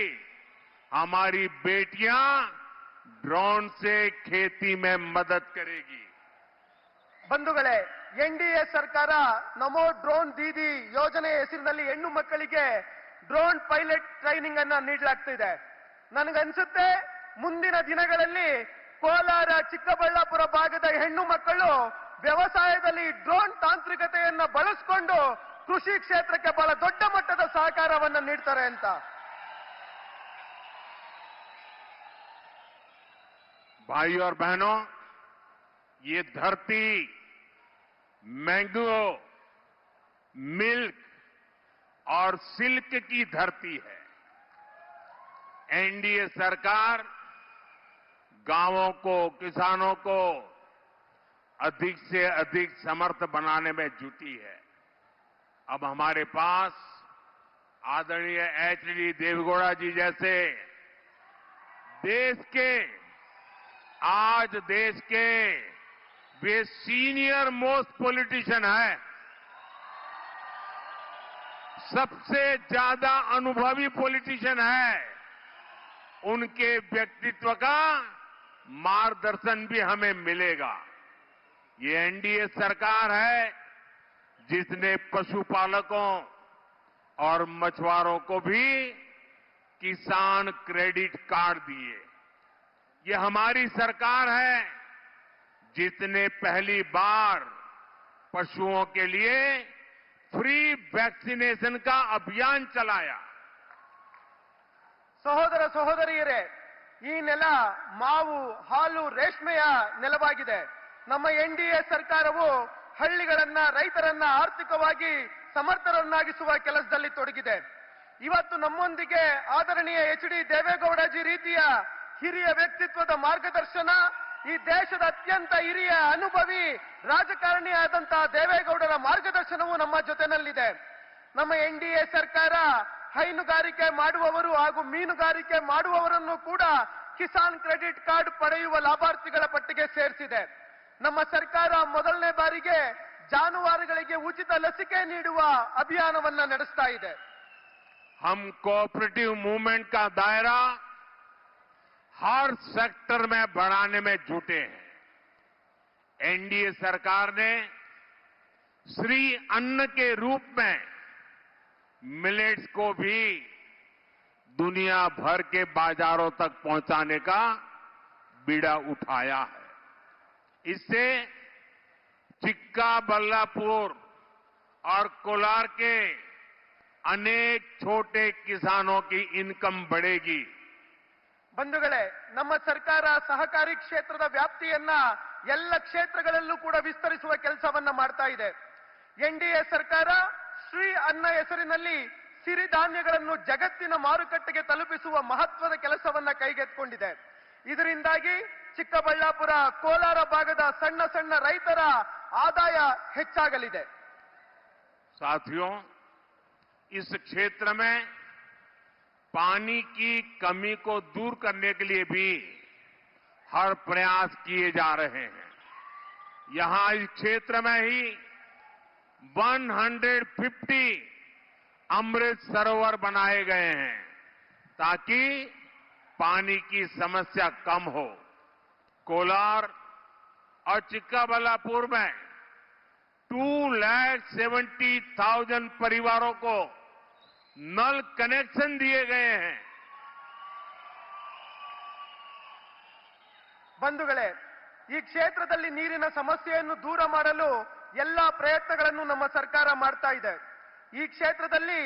हमारी बेटियां ड्रोन से खेती में मदद करेगी. ಬಂಧುಗಳೇ, ಎನ್ಡಿಎ ಸರ್ಕಾರ ನಮೋ ಡ್ರೋನ್ ದೀದಿ ಯೋಜನೆ ಹೆಸರಿನಲ್ಲಿ ಹೆಣ್ಣು ಮಕ್ಕಳಿಗೆ ಡ್ರೋನ್ ಪೈಲಟ್ ಟ್ರೈನಿಂಗ್ ಅನ್ನ ನೀಡಲಾಗ್ತಿದೆ. ನನಗನ್ಸುತ್ತೆ ಮುಂದಿನ ದಿನಗಳಲ್ಲಿ ಕೋಲಾರ ಚಿಕ್ಕಬಳ್ಳಾಪುರ ಭಾಗದ ಹೆಣ್ಣು ಮಕ್ಕಳು ವ್ಯವಸಾಯದಲ್ಲಿ ಡ್ರೋನ್ ತಾಂತ್ರಿಕತೆಯನ್ನ ಬಳಸಿಕೊಂಡು ಕೃಷಿ ಕ್ಷೇತ್ರಕ್ಕೆ ಬಹಳ ದೊಡ್ಡ ಮಟ್ಟದ ಸಹಕಾರವನ್ನ ನೀಡ್ತಾರೆ ಅಂತ. भाई और बहनों, ये धरती मैंगो, मिल्क और सिल्क की धरती है। एनडीए सरकार गांवों को, किसानों को अधिक से अधिक समर्थ बनाने में जुटी है। अब हमारे पास आदरणीय एचडी देवेगौड़ा जी जैसे आज देश के वे सीनियर मोस्ट पॉलिटिशियन है, सबसे ज्यादा अनुभवी पॉलिटिशियन है। उनके व्यक्तित्व का मार्गदर्शन भी हमें मिलेगा। ये एनडीए सरकार है जिसने पशुपालकों और मछुआरों को भी किसान क्रेडिट कार्ड दिए। ये हमारी सरकार है जिसने पहली बार पशुओं के लिए फ्री वैक्सीनेशन का अभियान चलाया। ಸಹೋದರ ಸಹೋದರಿಯರೇ, ಈ ನೆಲ ಮಾವು, ಹಾಲು, ರೇಷ್ಮೆಯ ನೆಲವಾಗಿದೆ. ನಮ್ಮ ಎನ್ಡಿಎ ಸರ್ಕಾರವು ಹಳ್ಳಿಗಳನ್ನ, ರೈತರನ್ನ ಆರ್ಥಿಕವಾಗಿ ಸಮರ್ಥರನ್ನಾಗಿಸುವ ಕೆಲಸದಲ್ಲಿ ತೊಡಗಿದೆ. ಇವತ್ತು ನಮ್ಮೊಂದಿಗೆ ಆದರಣೀಯ ಎಚ್.ಡಿ. ದೇವೇಗೌಡಜಿ ರೀತಿಯ ಹಿರಿಯ ವ್ಯಕ್ತಿತ್ವದ ಮಾರ್ಗದರ್ಶನ, ಈ ದೇಶದ ಅತ್ಯಂತ ಹಿರಿಯ ಅನುಭವಿ ರಾಜಕಾರಣಿಯಾದಂತಹ ದೇವೇಗೌಡರ ಮಾರ್ಗದರ್ಶನವು ನಮ್ಮ ಜೊತೆನಲ್ಲಿದೆ. ನಮ್ಮ ಎನ್ಡಿಎ ಸರ್ಕಾರ ಹೈನುಗಾರಿಕೆ ಮಾಡುವವರು ಹಾಗೂ ಮೀನುಗಾರಿಕೆ ಮಾಡುವವರನ್ನು ಕೂಡ ಕಿಸಾನ್ ಕ್ರೆಡಿಟ್ ಕಾರ್ಡ್ ಪಡೆಯುವ ಲಾಭಾರ್ಥಿಗಳ ಪಟ್ಟಿಗೆ ಸೇರಿಸಿದೆ. ನಮ್ಮ ಸರ್ಕಾರ ಮೊದಲನೇ ಬಾರಿಗೆ ಜಾನುವಾರುಗಳಿಗೆ ಉಚಿತ ಲಸಿಕೆ ನೀಡುವ ಅಭಿಯಾನವನ್ನ ನಡೆಸ್ತಾ ಇದೆ. हम कोऑपरेटिव मूवमेंट का दायरा हर सेक्टर में बढ़ाने में जुटे हैं। एनडीए सरकार ने श्री अन्न के रूप में मिलेट्स को भी दुनिया भर के बाजारों तक पहुंचाने का बीड़ा उठाया है। इससे चिक्काबल्लापुर और कोलार के अनेक छोटे किसानों की इनकम बढ़ेगी। ಬಂಧುಗಳೇ, ನಮ್ಮ ಸರ್ಕಾರ ಸಹಕಾರಿ ಕ್ಷೇತ್ರದ ವ್ಯಾಪ್ತಿಯನ್ನ ಎಲ್ಲ ಕ್ಷೇತ್ರಗಳಲ್ಲೂ ಕೂಡ ವಿಸ್ತರಿಸುವ ಕೆಲಸವನ್ನ ಮಾಡ್ತಾ ಇದೆ. ಎನ್ಡಿಎ ಸರ್ಕಾರ ಶ್ರೀ ಅನ್ನ ಹೆಸರಿನಲ್ಲಿ ಸಿರಿಧಾನ್ಯಗಳನ್ನು ಜಗತ್ತಿನ ಮಾರುಕಟ್ಟೆಗೆ ತಲುಪಿಸುವ ಮಹತ್ವದ ಕೆಲಸವನ್ನ ಕೈಗೆತ್ತಿಕೊಂಡಿದೆ. ಇದರಿಂದಾಗಿ ಚಿಕ್ಕಬಳ್ಳಾಪುರ, ಕೋಲಾರ ಭಾಗದ ಸಣ್ಣ ಸಣ್ಣ ರೈತರ ಆದಾಯ ಹೆಚ್ಚಾಗಲಿದೆ. साथियों, इस क्षेत्र में पानी की कमी को दूर करने के लिए भी हर प्रयास किए जा रहे हैं। यहां इस क्षेत्र में ही 150 अमृत सरोवर बनाए गए हैं ताकि पानी की समस्या कम हो। कोलार और चिक्काबल्लापुर में 2,70,000 परिवारों को नल कनेक्शन दिए गए हैं। ಬಂಧುಗಳೇ, ಈ ಕ್ಷೇತ್ರದಲ್ಲಿ ನೀರಿನ ಸಮಸ್ಯೆಯನ್ನು ದೂರ ಮಾಡಲು ಎಲ್ಲಾ ಪ್ರಯತ್ನಗಳನ್ನು ನಮ್ಮ ಸರ್ಕಾರ ಮಾಡ್ತಾ ಇದೆ. ಈ ಕ್ಷೇತ್ರದಲ್ಲಿ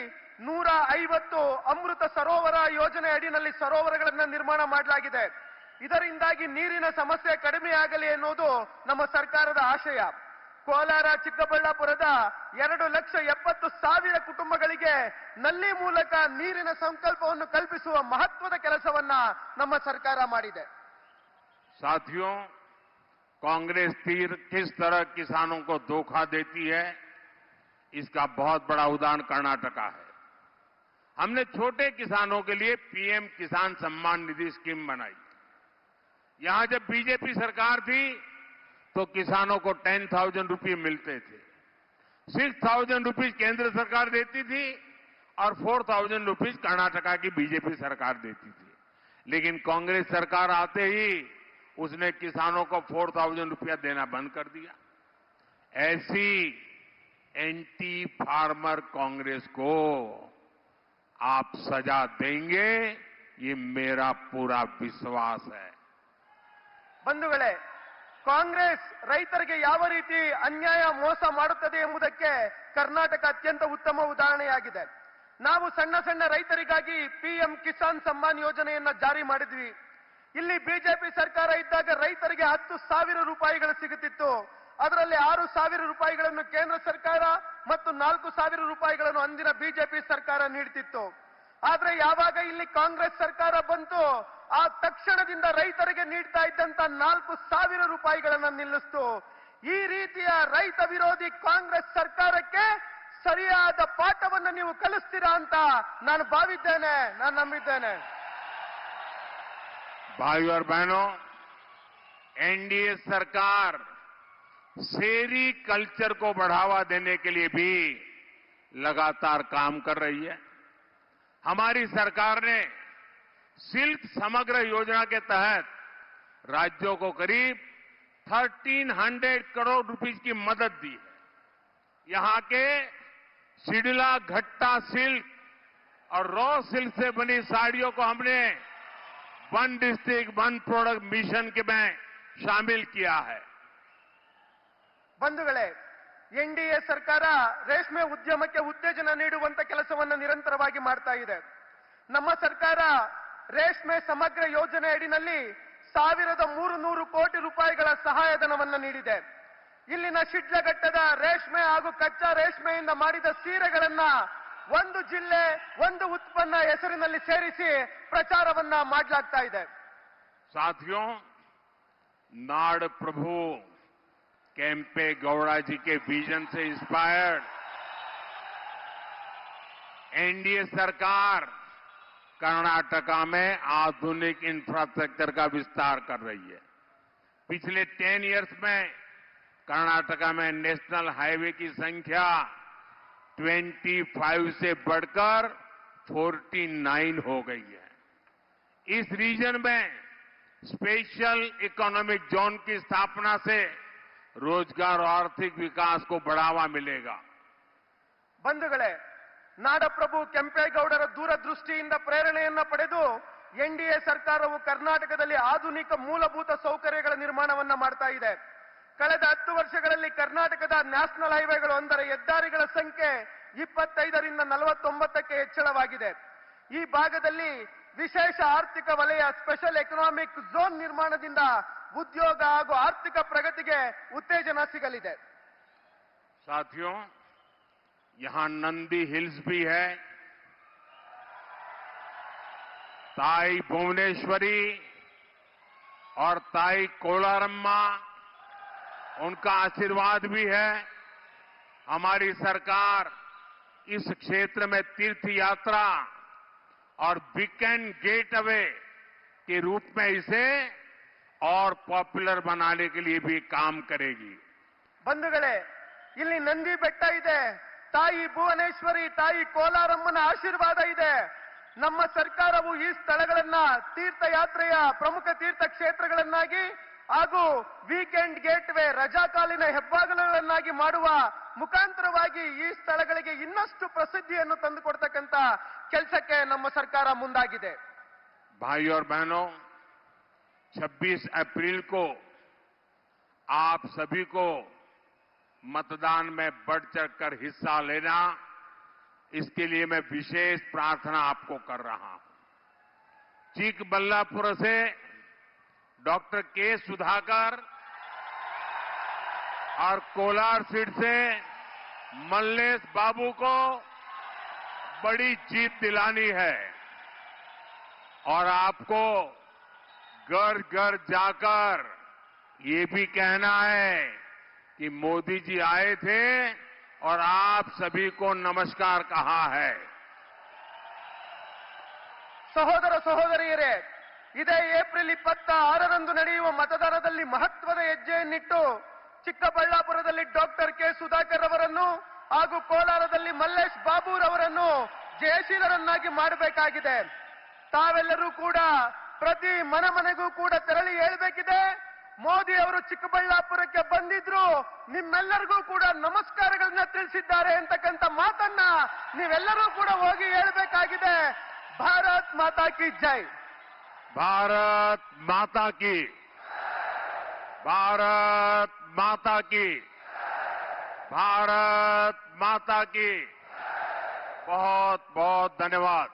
150 ಅಮೃತ ಸರೋವರ ಯೋಜನೆ ಅಡಿಯಲ್ಲಿ ಸರೋವರಗಳನ್ನು ನಿರ್ಮಾಣ ಮಾಡಲಾಗಿದೆ. ಇದರಿಂದಾಗಿ ನೀರಿನ ಸಮಸ್ಯೆ ಕಡಿಮೆಯಾಗಲಿ ಎನ್ನುವುದು ನಮ್ಮ ಸರ್ಕಾರದ ಆಶಯ. ಕೋಲಾರ, ಚಿಕ್ಕಬಳ್ಳಾಪುರದ 2,70,000 ಕುಟುಂಬಗಳಿಗೆ ನಲ್ಲಿ ಮೂಲಕ ನೀರಿನ ಸಂಕಲ್ಪವನ್ನು ಕಲ್ಪಿಸುವ ಮಹತ್ವದ ಕೆಲಸವನ್ನ ನಮ್ಮ ಸರ್ಕಾರ ಮಾಡಿದೆ. साथियों, कांग्रेस किस तरह किसानों को धोखा देती है, इसका बहुत बड़ा उदाहरण कर्नाटका है। हमने छोटे किसानों के लिए पीएम किसान सम्मान निधि स्कीम बनाई। यहां जब बीजेपी सरकार थी तो किसानों को 10,000 रुपये मिलते थे। 6,000 रुपीज केंद्र सरकार देती थी और 4,000 रुपीज कर्नाटका की बीजेपी सरकार देती थी। लेकिन कांग्रेस सरकार आते ही उसने किसानों को 4,000 रुपया देना बंद कर दिया। ऐसी एंटी फार्मर कांग्रेस को आप सजा देंगे, ये मेरा पूरा विश्वास है। ಬಂಧುಗಳೇ, ಕಾಂಗ್ರೆಸ್ ರೈತರಿಗೆ ಯಾವ ರೀತಿ ಅನ್ಯಾಯ ಮೋಸ ಮಾಡುತ್ತದೆ ಎಂಬುದಕ್ಕೆ ಕರ್ನಾಟಕ ಅತ್ಯಂತ ಉತ್ತಮ ಉದಾಹರಣೆಯಾಗಿದೆ. ನಾವು ಸಣ್ಣ ಸಣ್ಣ ರೈತರಿಗಾಗಿ ಪಿಎಂ ಕಿಸಾನ್ ಸಮ್ಮಾನ್ ಯೋಜನೆಯನ್ನ ಜಾರಿ ಮಾಡಿದ್ವಿ. ಇಲ್ಲಿ ಬಿಜೆಪಿ ಸರ್ಕಾರ ಇದ್ದಾಗ ರೈತರಿಗೆ 10,000 ರೂಪಾಯಿಗಳು ಸಿಗುತ್ತಿತ್ತು. ಅದರಲ್ಲಿ 6,000 ರೂಪಾಯಿಗಳನ್ನು ಕೇಂದ್ರ ಸರ್ಕಾರ ಮತ್ತು 4,000 ರೂಪಾಯಿಗಳನ್ನು ಅಂದಿನ ಬಿಜೆಪಿ ಸರ್ಕಾರ ನೀಡುತ್ತಿತ್ತು. ಆದ್ರೆ ಯಾವಾಗ ಇಲ್ಲಿ ಕಾಂಗ್ರೆಸ್ ಸರ್ಕಾರ ಬಂತು, ಆ ತಕ್ಷಣದಿಂದ ರೈತರಿಗೆ ನೀಡ್ತಾ ಇದ್ದಂತ 4,000 ರೂಪಾಯಿಗಳನ್ನ ನಿಲ್ಲಿಸ್ತು. ಈ ರೀತಿಯ ರೈತ ವಿರೋಧಿ ಕಾಂಗ್ರೆಸ್ ಸರ್ಕಾರಕ್ಕೆ ಸರಿಯಾದ ಪಾಠವನ್ನು ನೀವು ಕಲಿಸ್ತೀರಾ ಅಂತ ನಾನು ಭಾವಿದ್ದೇನೆ, ನಾನು ನಂಬಿದ್ದೇನೆ. भाइयों और बहनों, एनडीए सरकार सेरी कल्चर को बढ़ावा देने के लिए भी लगातार काम कर रही है। हमारी सरकार ने सिल्क समग्र योजना के तहत राज्यों को करीब 1300 करोड़ रुपीस की मदद दी है। यहां के सिडला घट्टा सिल्क और रॉ सिल्क से बनी साड़ियों को हमने one district one product mission के में शामिल किया है। ಬಂಧುಗಳೇ, ಎನ್ಡಿಎ ಸರ್ಕಾರ ರೇಷ್ಮೆ ಉದ್ಯಮಕ್ಕೆ ಉತ್ತೇಜನ ನೀಡುವಂತ ಕೆಲಸವನ್ನು ನಿರಂತರವಾಗಿ ಮಾಡ್ತಾ ಇದೆ. ನಮ್ಮ ಸರ್ಕಾರ ರೇಷ್ಮೆ ಸಮಗ್ರ ಯೋಜನೆ ಅಡಿನಲ್ಲಿ 1,300 ಕೋಟಿ ರೂಪಾಯಿಗಳ ಸಹಾಯಧನವನ್ನು ನೀಡಿದೆ. ಇಲ್ಲಿನ ಶಿಡ್ಲಘಟ್ಟದ ರೇಷ್ಮೆ ಹಾಗೂ ಕಚ್ಚಾ ರೇಷ್ಮೆಯಿಂದ ಮಾಡಿದ ಸೀರೆಗಳನ್ನ ಒಂದು ಜಿಲ್ಲೆ ಒಂದು ಉತ್ಪನ್ನ ಹೆಸರಿನಲ್ಲಿ ಸೇರಿಸಿ ಪ್ರಚಾರವನ್ನ ಮಾಡಲಾಗ್ತಾ ಇದೆ. साथियों, नाड़ प्रभु केम्पे गौड़ा जी के विजन से इंस्पायर्ड एनडीए सरकार कर्नाटका में आधुनिक इंफ्रास्ट्रक्चर का विस्तार कर रही है। पिछले 10 इयर्स में कर्नाटका में नेशनल हाईवे की संख्या 25 से बढ़कर 49 हो गई है। इस रीजन में स्पेशल इकोनॉमिक जोन की स्थापना से रोजगार और आर्थिक विकास को बढ़ावा मिलेगा। ಬಂಧುಗಳೇ, ನಾಡಪ್ರಭು ಕೆಂಪೇಗೌಡರ ದೂರದೃಷ್ಟಿಯಿಂದ ಪ್ರೇರಣೆಯನ್ನ ಪಡೆದು ಎನ್ಡಿಎ ಸರ್ಕಾರವು ಕರ್ನಾಟಕದಲ್ಲಿ ಆಧುನಿಕ ಮೂಲಭೂತ ಸೌಕರ್ಯಗಳ ನಿರ್ಮಾಣವನ್ನ ಮಾಡ್ತಾ ಇದೆ. ಕಳೆದ 10 ವರ್ಷಗಳಲ್ಲಿ ಕರ್ನಾಟಕದ ನ್ಯಾಷನಲ್ ಹೈವೇಗಳು ಅಂದರೆ ಹೆದ್ದಾರಿಗಳ ಸಂಖ್ಯೆ 25ರಿಂದ 49ಕ್ಕೆ ಹೆಚ್ಚಳವಾಗಿದೆ. ಈ ಭಾಗದಲ್ಲಿ ವಿಶೇಷ ಆರ್ಥಿಕ ವಲಯ ಸ್ಪೆಷಲ್ ಎಕನಾಮಿಕ್ ಝೋನ್ ನಿರ್ಮಾಣದಿಂದ ಉದ್ಯೋಗ ಹಾಗೂ ಆರ್ಥಿಕ ಪ್ರಗತಿಗೆ ಉತ್ತೇಜನ ಸಿಗಲಿದೆ. साथियों, यहां नंदी हिल्स भी है, ताई भुवनेश्वरी और ताई कोलारम्मा, उनका आशीर्वाद भी है। हमारी सरकार इस क्षेत्र में तीर्थ यात्रा और वीकेंड गेटवे के रूप में इसे और पॉपुलर बनाने के लिए भी काम करेगी। ಬಂಧುಗಳೇ, ಇಲ್ಲಿ ನಂದಿ ಬೆಟ್ಟ ಇದೆ, ತಾಯಿ ಭುವನೇಶ್ವರಿ, ತಾಯಿ ಕೋಲಾರಮ್ಮನ ಆಶೀರ್ವಾದ ಇದೆ. ನಮ್ಮ ಸರ್ಕಾರವು ಈ ಸ್ಥಳಗಳನ್ನ ತೀರ್ಥಯಾತ್ರೆಯ ಪ್ರಮುಖ ತೀರ್ಥ ಕ್ಷೇತ್ರಗಳನ್ನಾಗಿ ಹಾಗೂ ವೀಕೆಂಡ್ ಗೇಟ್ವೇ ರಜಾಕಾಲಿನ ಹೆಬ್ಬಾಗಿಲುಗಳನ್ನಾಗಿ ಮಾಡುವ ಮುಖಾಂತರವಾಗಿ ಈ ಸ್ಥಳಗಳಿಗೆ ಇನ್ನಷ್ಟು ಪ್ರಸಿದ್ಧಿಯನ್ನು ತಂದುಕೊಡ್ತಕ್ಕಂಥ ಕೆಲಸಕ್ಕೆ ನಮ್ಮ ಸರ್ಕಾರ ಮುಂದಾಗಿದೆ. भाइयों और बहनों, 26 अप्रैल को आप सभी को मतदान में बढ़ चढ़कर हिस्सा लेना, इसके लिए मैं विशेष प्रार्थना आपको कर रहा हूं। चिकबल्लापुर से डॉक्टर के सुधाकर और कोलार सीट से मल्लेश बाबू को बड़ी जीत दिलानी है और आपको घर घर जाकर ये भी कहना है कि मोदी जी आए थे और आप सभी को नमस्कार कहा है। ಸಹೋದರ ಸಹೋದರಿಯರೇ, ಇದೇ ಏಪ್ರಿಲ್ 26ರಂದು ನಡೆಯುವ ಮತದಾನದಲ್ಲಿ ಮಹತ್ವದ ಹೆಜ್ಜೆಯನ್ನಿಟ್ಟು ಚಿಕ್ಕಬಳ್ಳಾಪುರದಲ್ಲಿ ಡಾಕ್ಟರ್ ಕೆ ಸುಧಾಕರ್ ಅವರನ್ನು ಹಾಗೂ ಕೋಲಾರದಲ್ಲಿ ಮಲ್ಲೇಶ್ ಬಾಬುರವರನ್ನು ಜಯಶೀಲರನ್ನಾಗಿ ಮಾಡಬೇಕಾಗಿದೆ. ತಾವೆಲ್ಲರೂ ಕೂಡ ಪ್ರತಿ ಮನೆಗೂ ಕೂಡ ತೆರಳಿ ಹೇಳಬೇಕಿದೆ, ಮೋದಿ ಅವರು ಚಿಕ್ಕಬಳ್ಳಾಪುರಕ್ಕೆ ಬಂದಿದ್ರು, ನಿಮ್ಮೆಲ್ಲರಿಗೂ ಕೂಡ ನಮಸ್ಕಾರಗಳನ್ನ ತಿಳಿಸಿದ್ದಾರೆ ಅಂತಕ್ಕಂಥ ಮಾತನ್ನ ನೀವೆಲ್ಲರೂ ಕೂಡ ಹೋಗಿ ಹೇಳ್ಬೇಕಾಗಿದೆ. ಭಾರತ್ ಮಾತಾ ಕಿ ಜೈ. भारत माता की, भारत माता की, भारत माता की। बहुत बहुत धन्यवाद।